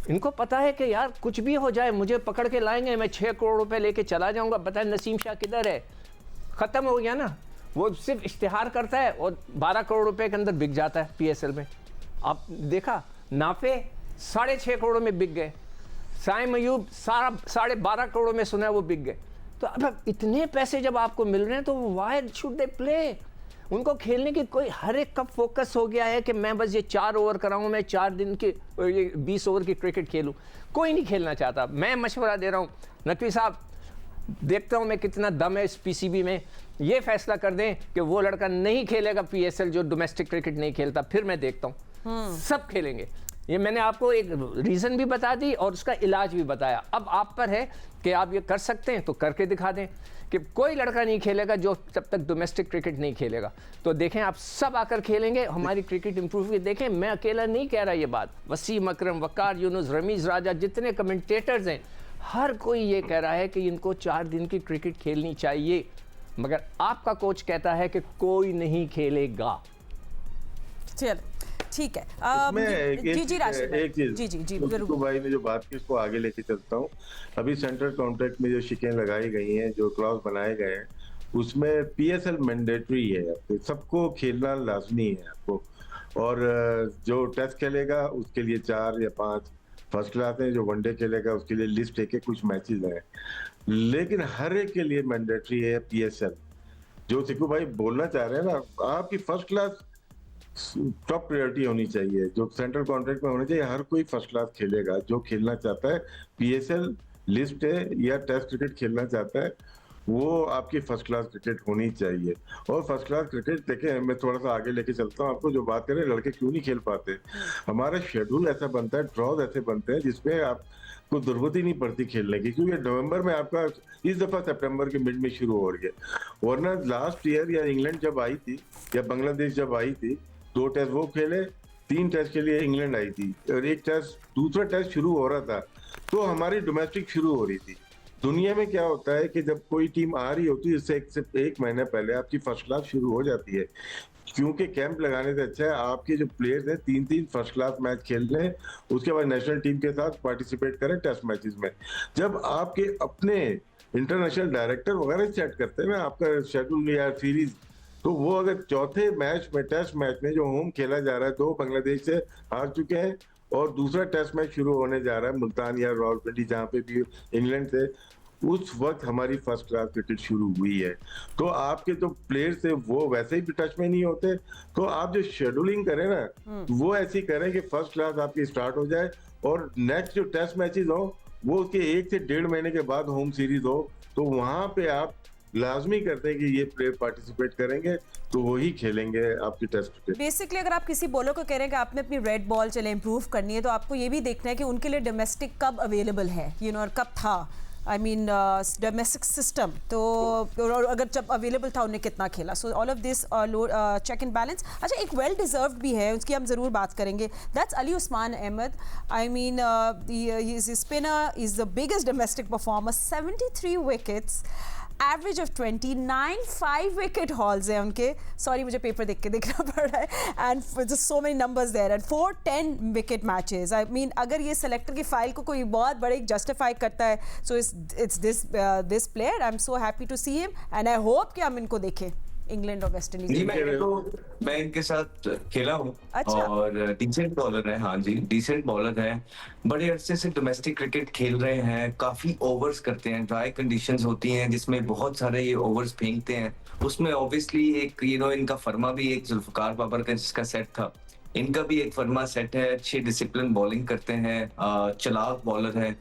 इनको पता है कि यार कुछ भी हो जाए मुझे पकड़ के लाएंगे, मैं 6 करोड़ रुपए लेके चला जाऊंगा, बताए नसीम शाह किधर है, ख़त्म हो गया ना। वो सिर्फ इश्तिहार करता है और 12 करोड़ रुपए के अंदर बिक जाता है PSL में। आप देखा नाफे 6.5 करोड़ में बिक गए, साइम अयूब 12.5 करोड़ में सुना है वो बिक गए। तो अब इतने पैसे जब आपको मिल रहे हैं तो व्हाई शुड दे प्ले? उनको खेलने की कोई, हर एक का फोकस हो गया है कि मैं बस ये 4 ओवर कराऊं, मैं 4 दिन के ये 20 ओवर की क्रिकेट खेलूं। कोई नहीं खेलना चाहता। मैं मशवरा दे रहा हूं नकवी साहब, देखता हूं मैं कितना दम है इस PCB में, ये फैसला कर दें कि वो लड़का नहीं खेलेगा PSL जो डोमेस्टिक क्रिकेट नहीं खेलता, फिर मैं देखता हूं सब खेलेंगे। ये मैंने आपको एक रीज़न भी बता दी और उसका इलाज भी बताया। अब आप पर है कि आप ये कर सकते हैं तो करके दिखा दें कि कोई लड़का नहीं खेलेगा जो जब तक डोमेस्टिक क्रिकेट नहीं खेलेगा। तो देखें आप सब आकर खेलेंगे, हमारी क्रिकेट इंप्रूव की। देखें मैं अकेला नहीं कह रहा ये बात, वसीम अकरम, वकार यूनुस, रमीज़ राजा, जितने कमेंटेटर्स हैं, हर कोई ये कह रहा है कि इनको 4 दिन की क्रिकेट खेलनी चाहिए, मगर आपका कोच कहता है कि कोई नहीं खेलेगा। चल ठीक है। जी राशिद भाई, एक चीज जी तो भाई ने जो बात की उसको आगे लेके चलता हूँ। अभी सेंट्रल कॉन्ट्रैक्ट में जो शिकें लगाई गई हैं, जो क्लॉज बनाए गए हैं, उसमें PSL मैंडेटरी है, आपको सबको खेलना लाजमी है आपको। और जो टेस्ट खेलेगा उसके लिए 4 या 5 फर्स्ट क्लास हैं, जो वनडे खेलेगा उसके लिए लिस्ट है कि कुछ मैचेस हैं, लेकिन हर एक के लिए मैंडेटरी है PSL। जो सिक्कू भाई बोलना चाह रहे हैं ना, आपकी फर्स्ट क्लास टॉप प्रायोरिटी होनी चाहिए, जो सेंट्रल कॉन्ट्रैक्ट में होना चाहिए। हर कोई फर्स्ट क्लास खेलेगा जो खेलना चाहता है, PSL लिस्ट है या टेस्ट क्रिकेट खेलना चाहता है, वो आपकी फर्स्ट क्लास क्रिकेट होनी चाहिए। और फर्स्ट क्लास क्रिकेट देखें, मैं थोड़ा सा आगे लेके चलता हूँ आपको, जो बात करें लड़के क्यों नहीं खेल पाते, हमारा शेड्यूल ऐसा बनता है, ड्रॉज ऐसे बनते हैं जिसमें आपको जरूरत ही नहीं पड़ती खेलने की, क्योंकि नवंबर में आपका इस दफा सितंबर के मिड में शुरू हो रही है। वरना लास्ट ईयर या इंग्लैंड जब आई थी या बांग्लादेश जब आई थी, 2 टेस्ट वो खेले, 3 टेस्ट के लिए इंग्लैंड आई थी और दूसरा टेस्ट शुरू हो रहा था तो हमारी डोमेस्टिक शुरू हो रही थी। दुनिया में क्या होता है कि जब कोई टीम आ रही होती है इससे एक महीना पहले आपकी फर्स्ट क्लास शुरू हो जाती है, क्योंकि कैंप लगाने से अच्छा है आपके जो प्लेयर्स हैं 3-3 फर्स्ट क्लास मैच खेल रहे हैं, उसके बाद नेशनल टीम के साथ पार्टिसिपेट करें टेस्ट मैचेस में। जब आपके अपने इंटरनेशनल डायरेक्टर वगैरह सेट करते हैं ना आपका शेड्यूल या सीरीज, तो वो अगर चौथे मैच में, टेस्ट मैच में जो होम खेला जा रहा है, 2 बांग्लादेश से हार चुके हैं और दूसरा टेस्ट मैच शुरू होने जा रहा है मुल्तान या रावलपिंडी, जहाँ पे भी इंग्लैंड से, उस वक्त हमारी फर्स्ट क्लास क्रिकेट शुरू हुई है। तो आपके जो प्लेयर्स थे वो वैसे ही टच में नहीं होते, तो आप जो शेड्यूलिंग करें ना वो ऐसी करें कि फर्स्ट क्लास आपकी स्टार्ट हो जाए और नेक्स्ट जो टेस्ट मैचेस हो वो उसके 1 से 1.5 महीने के बाद होम सीरीज हो, तो वहां पे आप लाजमी करते हैं कि ये प्लेयर पार्टिसिपेट करेंगे तो वही खेलेंगे आपकी टेस्ट क्रिकेट। बेसिकली अगर आप किसी बॉलर को कह रहे हैं कि आपने अपनी रेड बॉल चले इंप्रूव करनी है, तो आपको ये भी देखना है कि उनके लिए डोमेस्टिक कब अवेलेबल है, और कब था, आई मीन डोमेस्टिक सिस्टम, तो और अगर जब अवेलेबल था उन्हें कितना खेला। So all of this check and balance. अच्छा, एक वेल डिजर्व्ड भी है, उसकी हम ज़रूर बात करेंगे, that's Ali Usman Ahmed. I mean spinner is the biggest domestic performer, 73 wickets, average of 29, 5 wicket hauls हैं उनके, सॉरी मुझे पेपर देख के देखना पड़ रहा है, and just so many numbers there, and 4-10 wicket matches. I mean अगर ये सेलेक्टर की फाइल को कोई बहुत बड़े जस्टिफाई करता है, so it's this player. I am so happy to see him and I hope कि हम इनको देखें इंग्लैंड और वेस्ट इंडीज। मैं इनके साथ खेला हूँ। अच्छा। और डिसेंट बॉलर है, हाँ जी डिसेंट बॉलर है, बड़े अरसे से डोमेस्टिक क्रिकेट खेल रहे हैं, काफी ओवर्स करते हैं, ड्राई कंडीशंस होती हैं जिसमें बहुत सारे ये ओवर्स फेंकते हैं, उसमें ऑब्वियसली एक इनका फर्मा भी एक जुल्फकार बाबर का जिसका सेट था, इनका भी एक फर्मा सेट है, अच्छी डिसिप्लिन बॉलिंग करते हैं, चालाक बॉलर है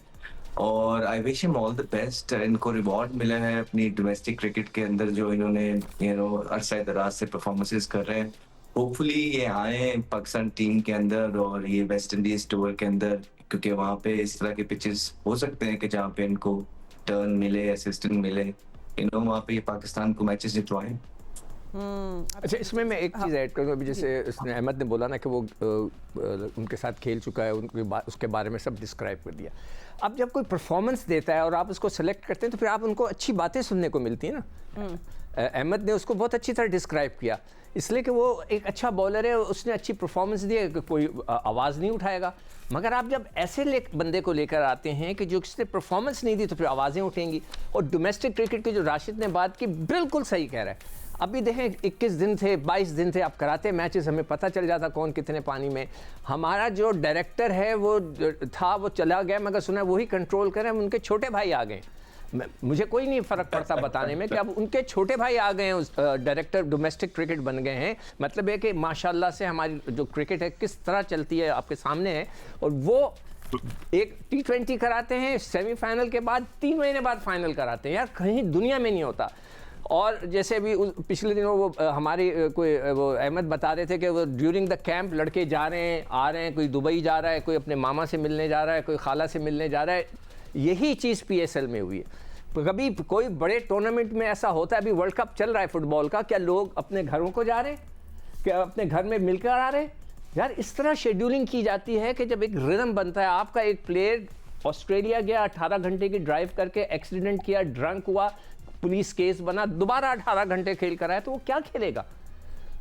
और I wish him all the best. इनको रिवॉर्ड मिला है अपनी डोमेस्टिक क्रिकेट के अंदर जो इन्होंने अरसा दराज से परफॉर्मेंसेस कर रहे हैं। होपफुली ये आए पाकिस्तान टीम के अंदर और ये वेस्ट इंडीज टूर के अंदर, क्योंकि वहाँ पे इस तरह के पिचेस हो सकते हैं कि जहाँ पे इनको टर्न मिले, असिस्टेंट मिले, वहाँ पे ये पाकिस्तान को मैचेस जितवाएं। अच्छा, इसमें मैं एक चीज़ ऐड करूँगा, अभी जैसे उसने अहमद ने बोला ना कि वो उनके साथ खेल चुका है, उसके बारे में सब डिस्क्राइब कर दिया। अब जब कोई परफॉर्मेंस देता है और आप उसको सेलेक्ट करते हैं तो फिर आप उनको अच्छी बातें सुनने को मिलती हैं ना। अहमद ने उसको बहुत अच्छी तरह डिस्क्राइब किया, इसलिए कि वो एक अच्छा बॉलर है, उसने अच्छी परफॉर्मेंस दी है, कोई आवाज़ नहीं उठाएगा। मगर आप जब ऐसे बंदे को लेकर आते हैं कि जो किसने परफॉर्मेंस नहीं दी तो फिर आवाज़ें उठेंगी। और डोमेस्टिक क्रिकेट की जो राशिद ने बात की, बिल्कुल सही कह रहा है। अभी देखें 21 दिन थे, 22 दिन थे, आप कराते मैचेस, हमें पता चल जाता कौन कितने पानी में। हमारा जो डायरेक्टर है वो था, वो चला गया, मगर सुना वही कंट्रोल करें, उनके छोटे भाई आ गए। मुझे कोई नहीं फ़र्क पड़ता बताने में कि अब उनके छोटे भाई आ गए हैं, उस डायरेक्टर डोमेस्टिक क्रिकेट बन गए हैं। मतलब है कि माशाल्लाह से हमारी जो क्रिकेट है किस तरह चलती है आपके सामने है। और वो एक T20 कराते हैं, सेमीफाइनल के बाद 3 महीने बाद फाइनल कराते हैं। यार कहीं दुनिया में नहीं होता। और जैसे अभी पिछले दिनों वो हमारी कोई वो अहमद बता रहे थे कि वो ड्यूरिंग द कैंप लड़के जा रहे हैं, आ रहे हैं, कोई दुबई जा रहा है, कोई अपने मामा से मिलने जा रहा है, कोई खाला से मिलने जा रहा है। यही चीज़ PSL में हुई है। कभी कोई बड़े टूर्नामेंट में ऐसा होता है, अभी वर्ल्ड कप चल रहा है फुटबॉल का, क्या लोग अपने घरों को जा रहे हैं, क्या अपने घर में मिलकर आ रहे हैं? यार इस तरह शेड्यूलिंग की जाती है कि जब एक रिदम बनता है। आपका एक प्लेयर ऑस्ट्रेलिया गया, 18 घंटे की ड्राइव करके एक्सीडेंट किया, ड्रंक हुआ, पुलिस केस बना, दोबारा 18 घंटे खेल कर आया, तो वो क्या खेलेगा?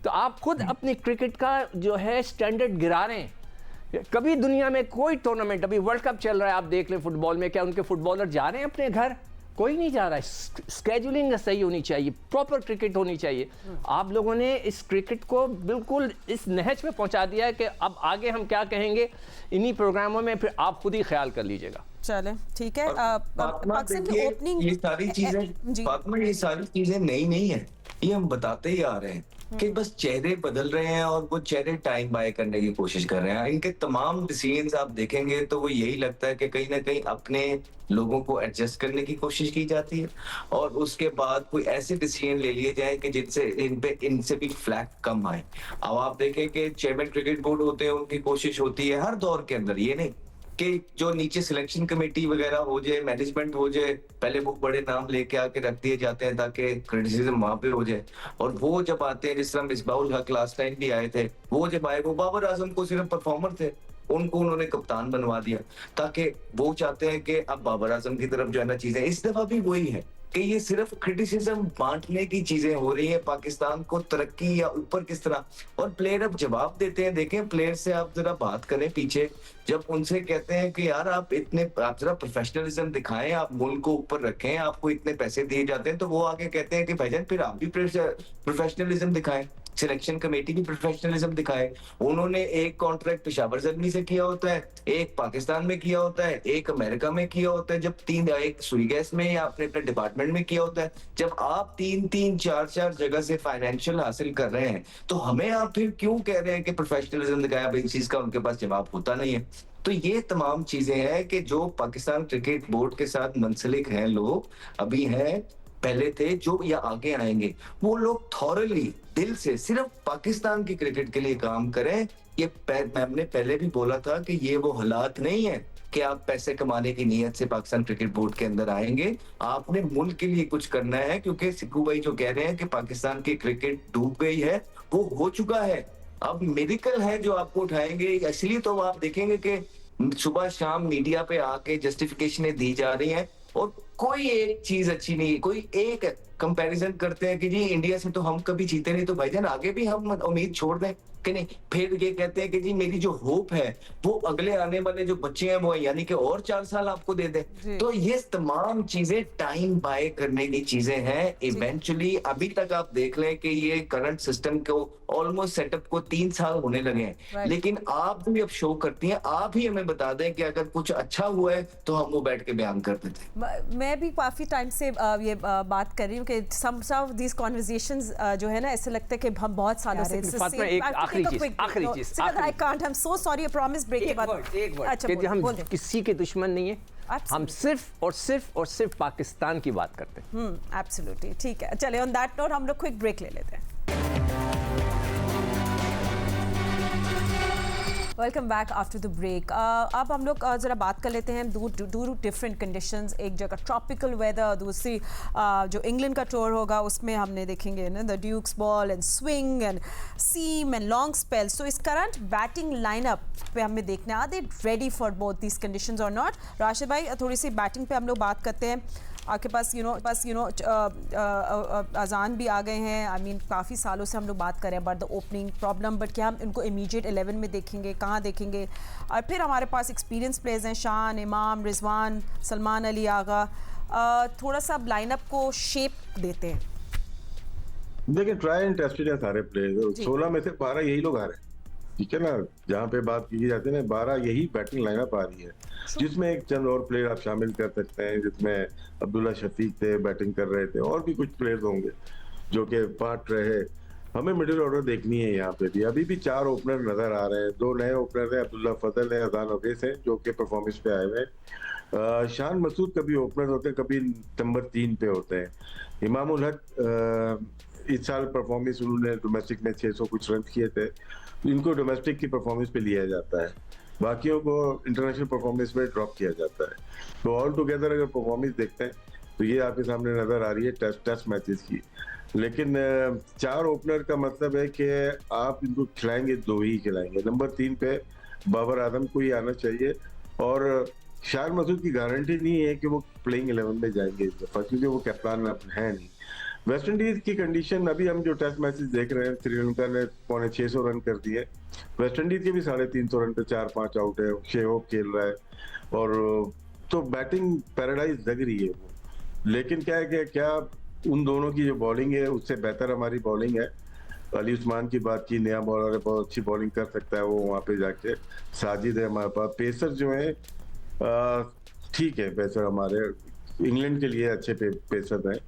तो आप खुद अपनी क्रिकेट का जो है स्टैंडर्ड गिरा रहे हैं। कभी दुनिया में कोई टूर्नामेंट, अभी वर्ल्ड कप चल रहा है, आप देख लें फुटबॉल में, क्या उनके फुटबॉलर जा रहे हैं अपने घर? कोई नहीं जा रहा है। स्केड्यूलिंग सही होनी चाहिए, प्रॉपर क्रिकेट होनी चाहिए। आप लोगों ने इस क्रिकेट को बिल्कुल इस नहज में पहुंचा दिया है कि अब आगे हम क्या कहेंगे इन्हीं प्रोग्रामों में, फिर आप खुद ही ख्याल कर लीजिएगा। चले ठीक है। पाकिस्तान की देखिए, ओपनिंग, ये सारी चीजें फातिमा, ये सारी चीजें नई नहीं है, ये हम बताते ही आ रहे हैं कि बस चेहरे बदल रहे हैं और वो चेहरे टाइम बाय करने की कोशिश कर रहे हैं। इनके तमाम डिसीजंस आप देखेंगे तो वो यही लगता है कि कहीं ना कहीं अपने लोगों को एडजस्ट करने की कोशिश की जाती है और उसके बाद कोई ऐसे डिसीजन ले लिए जाए कि जिनसे इनसे भी फ्लैग कम आए। अब आप देखें कि चेयरमैन क्रिकेट बोर्ड होते हैं, उनकी कोशिश होती है हर दौर के अंदर, ये नहीं कि जो नीचे सिलेक्शन कमेटी वगैरह हो जाए, मैनेजमेंट हो जाए, पहले वो बड़े नाम लेके आके रख दिए जाते हैं ताकि क्रिटिसिज्म वहां पे हो जाए। और वो जब आते हैं, जिस तरह मिसबाहुल हक लास्ट टाइम भी आए थे, वो जब आए वो बाबर आजम को सिर्फ परफॉर्मर थे, उनको उन्होंने कप्तान बनवा दिया ताकि वो चाहते हैं कि अब बाबर आजम की तरफ जो है ना चीजें, इस दफा भी वही है कि ये सिर्फ क्रिटिसिज्म बांटने की चीजें हो रही है। पाकिस्तान को तरक्की या ऊपर किस तरह, और प्लेयर अब जवाब देते हैं। देखें, प्लेयर से आप जरा बात करें पीछे, जब उनसे कहते हैं कि यार आप जरा प्रोफेशनलिज्म दिखाएं, आप मुल्क को ऊपर रखें, आपको इतने पैसे दिए जाते हैं, तो वो आगे कहते हैं कि भाईजान फिर आप भी प्रोफेशनलिज्म दिखाएं, सिलेक्शन कमेटी भी प्रोफेशनलिज्म दिखाए। उन्होंने एक कॉन्ट्रैक्ट पेशावर जर्मनी से किया होता है, एक पाकिस्तान में किया होता है, एक अमेरिका में किया होता है, जब एक सुई गैस में या अपने डिपार्टमेंट में किया होता है। जब आप 3-3, 4-4 जगह से फाइनेंशियल हासिल कर रहे हैं, तो हमें आप फिर क्यों कह रहे हैं कि प्रोफेशनलिज्म दिखाया? अब इस चीज का उनके पास जवाब होता नहीं है। तो ये तमाम चीजें हैं कि जो पाकिस्तान क्रिकेट बोर्ड के साथ मुंसलिक हैं लोग, अभी हैं, पहले थे, जो या आगे आएंगे, वो लोग थॉरली दिल से सिर्फ पाकिस्तान की क्रिकेट के लिए काम करें। ये हमने पहले भी बोला था कि ये वो हालात नहीं है कि आप पैसे कमाने की नीयत से पाकिस्तान क्रिकेट बोर्ड के अंदर आएंगे। आपने मुल्क के लिए कुछ करना है, क्योंकि सिक्कू भाई जो कह रहे हैं कि पाकिस्तान की क्रिकेट डूब गई है, वो हो चुका है। अब मेडिकल है जो आपको उठाएंगे, इसलिए तो आप देखेंगे कि सुबह शाम मीडिया पे आके जस्टिफिकेशनें दी जा रही हैं और कोई एक चीज अच्छी नहीं। कोई एक कंपैरिजन करते हैं कि जी इंडिया से तो हम कभी जीते नहीं, तो भाईजान आगे भी हम उम्मीद छोड़ दें कि नहीं? फिर ये कहते हैं कि जी मेरी जो होप है वो अगले आने वाले जो बच्चे हैं वो, यानी कि और 4 साल आपको दे दें। तो ये तमाम चीजें टाइम बाय करने की चीजें हैं। इवेंचुअली अभी तक आप देख लें कि ये करंट सिस्टम को ऑलमोस्ट सेटअप को 3 साल होने लगे हैं, लेकिन आप भी अब शो करती हैं। आप ही हमें बता दें कि अगर कुछ अच्छा हुआ है तो हम वो बैठ के बयान कर देते। मैं भी काफी टाइम से ये बात कर रही हूँ कि सम ऑफ दीस कन्वर्सेशंस जो है ना, ऐसे लगता है कि हम बहुत सालों से आखिरी चीज I can't, I am so sorry, I promise break के बाद अच्छा कि हम किसी के दुश्मन नहीं है, हम सिर्फ और सिर्फ पाकिस्तान की बात करते हैं। एब्सोल्युटली ठीक है। चलिए ऑन दैट नोट हम लोग क्विक ब्रेक ले लेते हैं। Welcome back after the break. अब हम लोग ज़रा बात कर लेते हैं दो डिफरेंट कंडीशंस। एक जगह ट्रॉपिकल वेदर, दूसरी जो इंग्लैंड का टूर होगा उसमें हमने देखेंगे ना the Dukes ball and swing and seam and long spells. तो इस करंट बैटिंग लाइनअप पे हमें देखना, are they ready for both these conditions और नॉट? राशिद भाई, थोड़ी सी बैटिंग पे हम लोग बात करते हैं। आपके पास अजान भी आ गए हैं। आई मीन काफ़ी सालों से हम लोग बात करें about the opening problem, but क्या हम इनको इमीडिएट 11 में देखेंगे, कहाँ देखेंगे? और फिर हमारे पास एक्सपीरियंस प्लेयर्स हैं, शान, इमाम, रिजवान, सलमान अली आगा। थोड़ा सा अब लाइनअप को शेप देते हैं। देखिए, ट्राई एंड टेस्टेड है सारे प्लेयर्स। 16 में से 12 यही लोग आ रहे हैं, ठीक है ना। जहाँ पे बात की जाती है ना, 12 यही बैटिंग लाइनअप आ रही है, जिसमें एक चंद और प्लेयर आप शामिल कर सकते हैं, जिसमें अब्दुल्ला शफीक थे, बैटिंग कर रहे थे, और भी कुछ प्लेयर्स होंगे जो कि पार्ट रहे। हमें मिडिल ऑर्डर देखनी है यहाँ पे भी। अभी भी 4 ओपनर नजर आ रहे हैं। 2 नए ओपनर हैं, अब्दुल्ला फजल है, अजान अवैस है, जो कि परफॉर्मेंस पे आए हुए हैं। शान मसूद कभी ओपनर होते हैं, कभी नंबर 3 पे होते हैं। इमामुल हक इस साल परफॉर्मेंस, उन्होंने डोमेस्टिक में 600 कुछ रन किए थे, इनको डोमेस्टिक की परफॉर्मेंस पे लिया जाता है, बाकियों को इंटरनेशनल परफॉर्मेंस पे ड्रॉप किया जाता है। तो ऑल टुगेदर अगर परफॉर्मेंस देखते हैं तो ये आपके सामने नजर आ रही है टेस्ट मैचेस की। लेकिन 4 ओपनर का मतलब है कि आप इनको खिलाएंगे, 2 ही खिलाएंगे। नंबर 3 पे बाबर आजम को ही आना चाहिए, और शान मसूद की गारंटी नहीं है कि वो प्लेइंग 11 में जाएंगे इस दफा, क्योंकि वो कैप्टन है नहीं। वेस्ट इंडीज की कंडीशन, अभी हम जो टेस्ट मैचेस देख रहे हैं, श्रीलंका ने 650 रन कर दिए, वेस्ट इंडीज के भी 350 रन पे 4-5 आउट है, शेहोप खेल रहा है, और तो बैटिंग पैराडाइज लग रही है वो। लेकिन क्या है कि क्या उन दोनों की जो बॉलिंग है उससे बेहतर हमारी बॉलिंग है। अली उस्मान की बात की, नया बॉलर है, बहुत अच्छी बॉलिंग कर सकता है वो वहाँ पे जाके। साजिद है हमारे पास। पेसर जो है ठीक है, पेसर हमारे इंग्लैंड के लिए अच्छे पेसर हैं,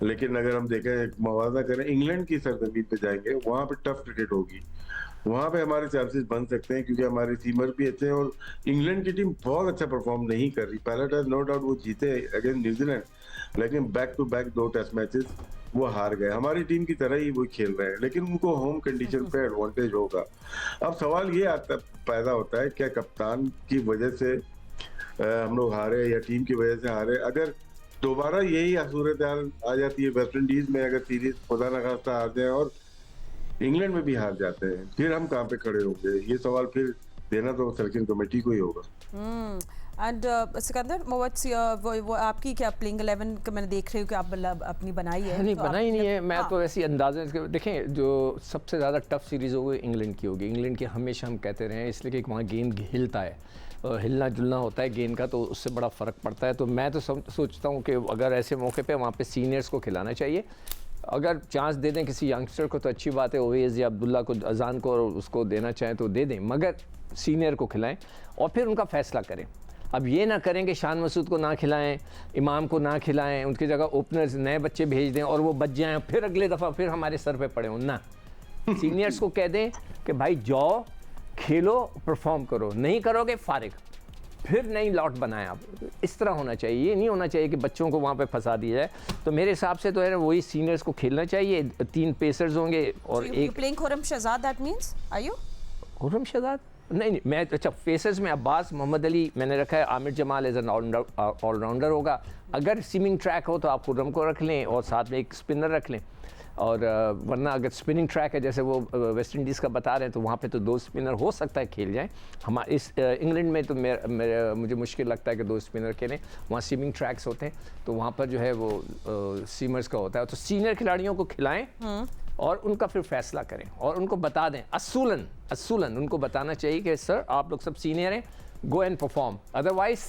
लेकिन अगर हम देखें, मुआवजा करें, इंग्लैंड की सरजमीन पे जाएंगे, वहाँ पे टफ क्रिकेट होगी, वहाँ पे हमारे चांसेस बन सकते हैं, क्योंकि हमारे सीमर भी अच्छे हैं, और इंग्लैंड की टीम बहुत अच्छा परफॉर्म नहीं कर रही। पहला टेस्ट नो डाउट वो जीते अगेंस्ट न्यूजीलैंड, लेकिन back to back 2 test matches वो हार गए। हमारी टीम की तरह ही वो खेल रहे हैं, लेकिन उनको होम कंडीशन पे एडवांटेज होगा। अब सवाल ये पैदा होता है, क्या कप्तान की वजह से हम लोग हारे या टीम की वजह से हारे? अगर दोबारा यही सूरत आ जाती है वेस्ट इंडीज में, अगर सीरीज खुदा न खास्ता हार जाए और इंग्लैंड में भी हार जाते हैं, फिर हम कहाँ पे खड़े होंगे? ये सवाल फिर देना तो सिलेक्शन कमेटी को ही होगा। एंड सिकंदर, वो आपकी क्या प्लेइंग 11 का मैंने देख रही हूँ कि आप अपनी बनाई है? नहीं, तो बनाई नहीं है, मैं हाँ। तो ऐसी अंदाज़े देखें, जो सबसे ज़्यादा टफ सीरीज़ होगी इंग्लैंड की होगी। इंग्लैंड की हमेशा हम कहते रहे हैं, इसलिए कि वहाँ गेंद हिलता है, हिलना जुलना होता है गेंद का, तो उससे बड़ा फ़र्क पड़ता है। तो मैं तो सोचता हूँ कि अगर ऐसे मौके पे वहाँ पे सीनियर्स को खिलाना चाहिए। अगर चांस दे दें किसी यंगस्टर को तो अच्छी बात है, ओवेस या अब्दुल्ला को, अजान को, और उसको देना चाहें तो दे दें, मगर सीनियर को खिलाएं और फिर उनका फ़ैसला करें। अब ये ना करें कि शान मसूद को ना खिलाएं, इमाम को ना खिलाएं, उनकी जगह ओपनर्स नए बच्चे भेज दें और वो बच जाएँ, फिर अगले दफ़ा फिर हमारे सर पे पड़े हों ना। सीनियर्स को कह दें कि भाई जाओ, खेलो, परफॉर्म करो, नहीं करोगे फारिग, फिर नई लॉट बनाएं आप। इस तरह होना चाहिए, ये नहीं होना चाहिए कि बच्चों को वहाँ पे फंसा दिया जाए। तो मेरे हिसाब से तो है वही सीनियर्स को खेलना चाहिए। 3 पेसर्स होंगे और एक playing Khurram Shahzad, that means are you Khurram Shahzad? नहीं, मैं अच्छा पेसर्स में अब्बास, मोहम्मद अली मैंने रखा है, Aamir Jamal as an allrounder होगा। अगर स्पिनिंग ट्रैक हो तो आप खुरम को रख लें और साथ में एक स्पिनर रख लें, और वरना अगर स्पिनिंग ट्रैक है जैसे वो वेस्ट इंडीज़ का बता रहे हैं, तो वहाँ पे तो 2 स्पिनर हो सकता है खेल जाएं। हमारे इस इंग्लैंड में तो मुझे मुश्किल लगता है कि 2 स्पिनर खेलें, वहाँ स्विमिंग ट्रैक्स होते हैं, तो वहाँ पर जो है वो सीमर्स का होता है। तो सीनियर खिलाड़ियों को खिलाएं और उनका फिर फैसला करें और उनको बता दें, असूलन उनको बताना चाहिए कि सर आप लोग सब सीनियर हैं, गो एंड परफॉर्म, अदरवाइज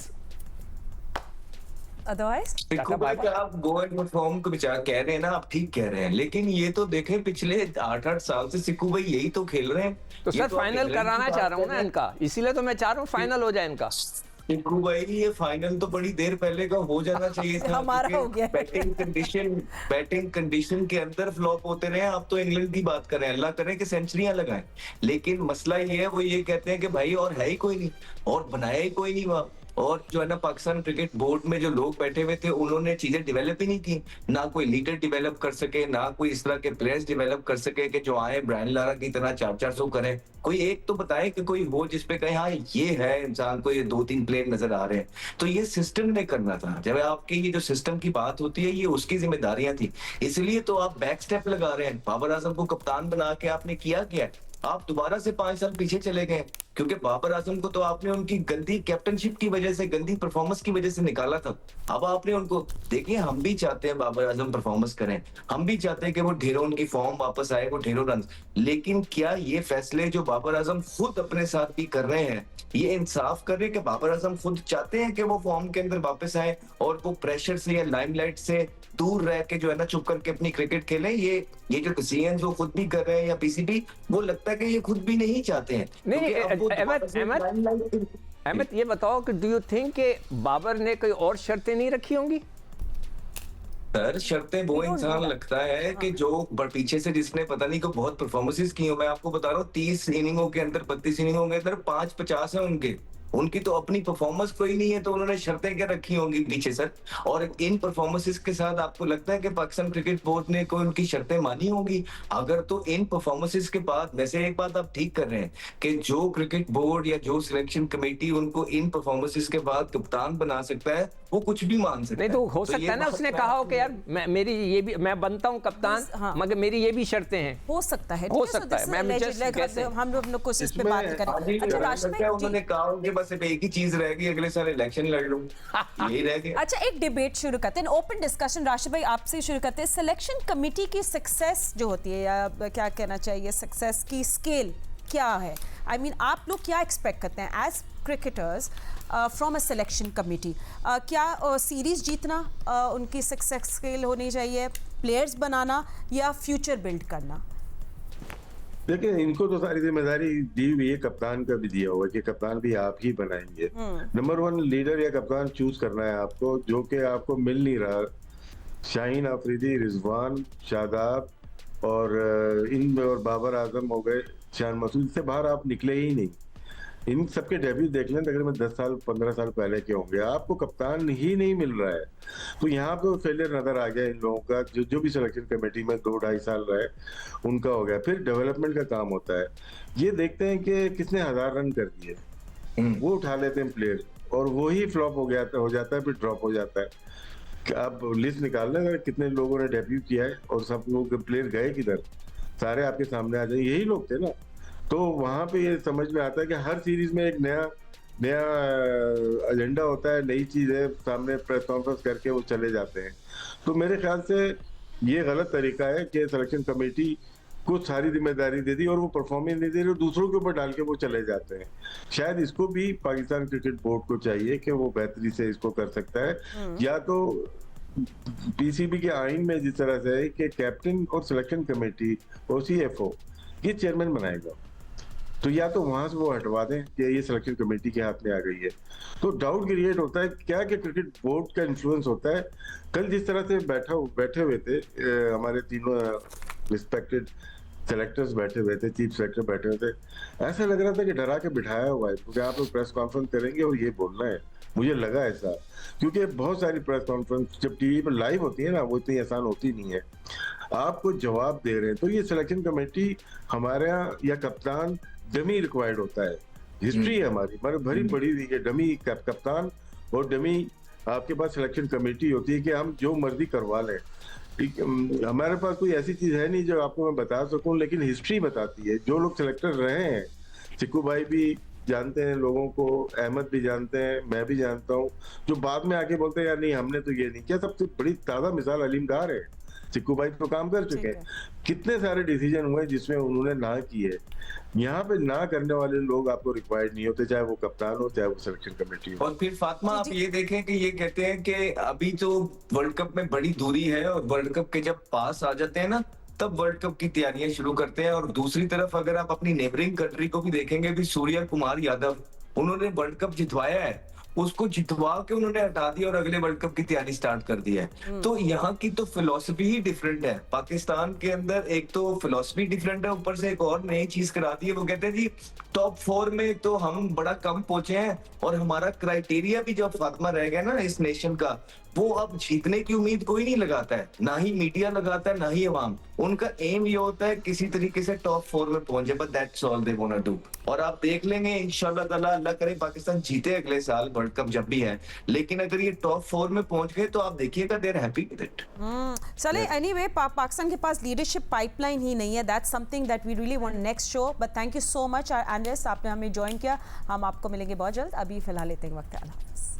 आप गो एंड परफॉर्म को विचार कह रहे हैं ना, आप ठीक कह रहे हैं, लेकिन ये तो देखें पिछले 8-8 साल से सिक्कू भाई यही तो खेल रहे हैं। तो सर फाइनल कराना चाह रहा हूँ ना इनका, इसीलिए तो मैं चाह रहा हूँ फाइनल हो जाए इनका। सिक्कू भाई ये फाइनल तो बड़ी देर पहले का हो जाना चाहिए था। हमारा हो गया। बैटिंग कंडीशन के अंदर फ्लॉप होते रहे। आप तो इंग्लैंड की बात कर रहे हैं, अल्लाह करे कि सेंचुरियां लगाएं, लेकिन मसला ये है, वो ये कहते हैं कि भाई और है ही कोई नहीं, और बनाया ही कोई नहीं वहां। और जो है ना, पाकिस्तान क्रिकेट बोर्ड में जो लोग बैठे हुए थे, उन्होंने चीजें डेवलप ही नहीं की, ना कोई लीडर डेवलप कर सके, ना कोई इस तरह के प्लेयर्स डेवलप कर सके कि जो आए ब्रायन लारा की तरह 400 करें। कोई एक तो बताए कि कोई हो जिसपे कहे हाँ ये है इंसान को, ये 2-3 प्लेयर नजर आ रहे हैं। तो ये सिस्टम ने करना था। जब आपकी ये जो सिस्टम की बात होती है, ये उसकी जिम्मेदारियां थी, इसलिए तो आप बैक स्टेप लगा रहे हैं। बाबर आजम को कप्तान बना के आपने किया क्या? आप दोबारा से 5 साल पीछे चले गए, क्योंकि बाबर आजम को तो आपने उनकी गंदी कैप्टनशिप की वजह से, गंदी परफॉर्मेंस की वजह से निकाला था। अब आपने उनको, देखिए हम भी चाहते हैं बाबर आजम परफॉर्मेंस करें, हम भी चाहते हैं कि वो ढेरों उनकी फॉर्म वापस आए, वो ढेरों रन, लेकिन क्या ये फैसले जो बाबर आजम खुद अपने साथ भी कर रहे हैं, ये इंसाफ कर रहे हैं कि बाबर आजम खुद चाहते हैं कि वो फॉर्म के अंदर वापस आए और वो प्रेशर से या लाइमलाइट से दूर रह के जो है ना चुप करके अपनी क्रिकेट खेलें? ये जो डिसीजन वो खुद भी कर रहे हैं या पीसीबी, वो लगता है कि ये खुद भी नहीं चाहते हैं। नहीं, क्योंकि अब वो दोबारा से limelight- अहमद ये बताओ कि डू यू थिंक कि बाबर ने कोई और शर्तें नहीं रखी होंगी? सर शर्तें वो नहीं, इंसान नहीं। लगता है कि जो पीछे से जिसने पता नहीं को बहुत परफॉर्मेंसेस की हो, मैं आपको बता रहा हूँ 30 इनिंगों के अंदर 32 इनिंगों के अंदर 5-50 है उनकी तो अपनी परफॉर्मेंस कोई नहीं है, तो उन्होंने शर्तें क्या रखी होंगी पीछे सर? और इन परफॉर्मेंसेस के साथ आपको लगता है कि पाकिस्तान क्रिकेट बोर्ड ने कोई उनकी शर्तें मानी होंगी? अगर तो इन परफॉर्मेंसेस के बाद, वैसे एक बात आप ठीक कर रहे हैं कि जो क्रिकेट बोर्ड या जो सिलेक्शन कमेटी उनको इन परफॉर्मेंसेस के बाद कप्तान बना सकता है, वो कुछ भी मान सकता है। नहीं तो हो ये सकता है ना बात उसने मैं कहा हो आपको- कि यार मेरी ये भी, मैं बनता हूँ कप्तान, हाँ। मगर मेरी ये भी शर्तें हैं। हो सकता है, हो ठीक है, so सकता है, this is मैं alleged, just like, guessing। हम लोग कुछ इस पे इसमें- बात नहीं हाँ करें। जी, अच्छा मुझे राशिद लगता है भाई उन्होंने कहा कि बस अब एक ही चीज रह गई, अगले साल इलेक्शन लड़ लूं, यही रह गया। अच्छा एक डिबेट शुरू करते हैं, ओपन डिस्कशन। राशिद भाई आपसे शुरू करते हैं। सिलेक्शन कमेटी की सक्सेस जो होती है, या क्या कहना चाहिए, सक्सेस की स्केल क्या है? आई मीन आप लोग क्या एक्सपेक्ट करते हैं as cricketers from a selection committee? क्या सीरीज जीतना उनकी सक्सेस स्केल होनी चाहिए, प्लेयर्स बनाना, या फ्यूचर बिल्ड करना? देखिए इनको तो सारी जिम्मेदारी दी हुई है, कप्तान का भी दिया हुआ है कि कप्तान भी आप ही बनाएंगे। नंबर 1 लीडर या कप्तान चूज करना है आपको, जो कि आपको मिल नहीं रहा। शाहीन अफरीदी, रिजवान, शादाब और इन और बाबर आजम हो गए, शान मसूद से बाहर आप निकले ही नहीं। इन सबके डेब्यू देख लें, तकरीबन 10 साल 15 साल पहले के होंगे, आपको कप्तान ही नहीं मिल रहा है। तो यहाँ पे फेलियर नजर आ गया इन लोगों का, जो भी सिलेक्शन कमेटी में 2-2.5 साल रहे उनका हो गया। फिर डेवलपमेंट का काम होता है, ये देखते हैं कि किसने 1000 रन कर दिए, वो उठा लेते हैं प्लेयर, और वो ही फ्लॉप हो जाता है, फिर ड्रॉप हो जाता है। आप लिस्ट निकाल लें कितने लोगों ने डेब्यू किया है और सब लोग प्लेयर गए किधर, सारे आपके सामने आ जाए, यही लोग थे ना। तो वहां पे ये समझ में आता है कि हर सीरीज में एक नया एजेंडा होता है, नई चीज है, सामने प्रेस कॉन्फ्रेंस करके वो चले जाते हैं। तो मेरे ख्याल से ये गलत तरीका है कि सिलेक्शन कमेटी को सारी जिम्मेदारी दे दी और वो परफॉर्मेंस नहीं दे रही, दूसरों के ऊपर डाल के वो चले जाते हैं। शायद इसको भी पाकिस्तान क्रिकेट बोर्ड को चाहिए कि वो बेहतरी से इसको कर सकता है, या तो पीसीबी के आइन में जिस तरह से है कि कैप्टन और सिलेक्शन कमेटी और सीएफओ ये चेयरमैन बनाएगा, तो या तो वहां से वो हटवा दें कि ये सिलेक्शन कमेटी के हाथ में आ गई है। तो डाउट क्रिएट होता है क्या कि क्रिकेट बोर्ड का इन्फ्लुएंस होता है। कल जिस तरह से बैठे हुए थे हमारे तीनों रिस्पेक्टेड सेलेक्टर्स बैठे हुए थे, चीफ सेलेक्टर बैठे हुए थे, ऐसा लग रहा था कि डरा के बिठाया हुआ है क्योंकि आप लोग प्रेस कॉन्फ्रेंस करेंगे और ये बोलना है। मुझे लगा ऐसा, क्योंकि बहुत सारी प्रेस कॉन्फ्रेंस जब टीवी पर लाइव होती है ना, वो इतनी आसान होती नहीं है। आपको जवाब दे रहे हैं, तो ये सिलेक्शन कमेटी हमारे यहाँ या कप्तान डमी रिक्वायर्ड होता है। हिस्ट्री है हमारी भरी पड़ी हुई है, डमी कप्तान और डमी आपके पास सिलेक्शन कमेटी होती है कि हम जो मर्जी करवा लें। हमारे पास कोई ऐसी चीज है नहीं जो आपको मैं बता सकूं, लेकिन हिस्ट्री बताती है। जो लोग सिलेक्टर रहे हैं, चिक्कू भाई भी जानते हैं लोगों को, अहमद भी जानते हैं, मैं भी जानता हूं, जो बाद में आके बोलते हैं यार नहीं हमने तो ये नहीं किया। सबसे बड़ी ताज़ा मिसाल अलीम डार है। चिक्कू भाई तो काम कर चुके हैं, कितने सारे डिसीजन हुए जिसमें उन्होंने ना किए। यहाँ पे ना करने वाले लोग आपको रिक्वायर्ड नहीं होते, चाहे वो कप्तान हो चाहे वो सिलेक्शन कमेटी हो। और फिर फातिमा आप ये देखें कि ये कहते हैं कि अभी तो वर्ल्ड कप में बड़ी दूरी है और वर्ल्ड कप के जब पास आ जाते हैं ना, तब वर्ल्ड कप की तैयारियां शुरू करते हैं। और दूसरी तरफ अगर आप अपनी नेबरिंग कंट्री को भी देखेंगे, भी सूर्या कुमार यादव उन्होंने वर्ल्ड कप जितवाया है, उसको जितवा के उन्होंने हटा दिया और अगले वर्ल्ड कप की तैयारी स्टार्ट कर दी है। तो यहाँ की तो फिलॉसफी ही डिफरेंट है। पाकिस्तान के अंदर एक तो फिलॉसफी डिफरेंट है, ऊपर से एक और नई चीज करा दी है। वो कहते हैं जी टॉप 4 में तो हम बड़ा कम पहुंचे हैं और हमारा क्राइटेरिया भी जो फातिमा रह गया ना इस नेशन का, वो अब जीतने की उम्मीद कोई नहीं लगाता है, ना ही मीडिया लगाता है, ना ही अवाम। उनका एम ये होता है किसी तरीके से टॉप 4 में पहुंचे, but that's all they want to do. और आप देख लेंगे इंशाल्लाह ताला, अल्लाह करे पाकिस्तान जीते अगले साल वर्ल्ड कप जब भी है, लेकिन अगर ये टॉप 4 में पहुंच गए तो आप देखिएगा they are happy with it. चले एनीवे पाकिस्तान के पास लीडरशिप पाइपलाइन ही नहीं है, that's something that we really want next show. But thank you so much analyst, आपने हमें ज्वाइन किया। हम आपको मिलेंगे बहुत जल्द। अभी फिलहाल लेते हैं वक्त। अल्लाह हाफ़िज़।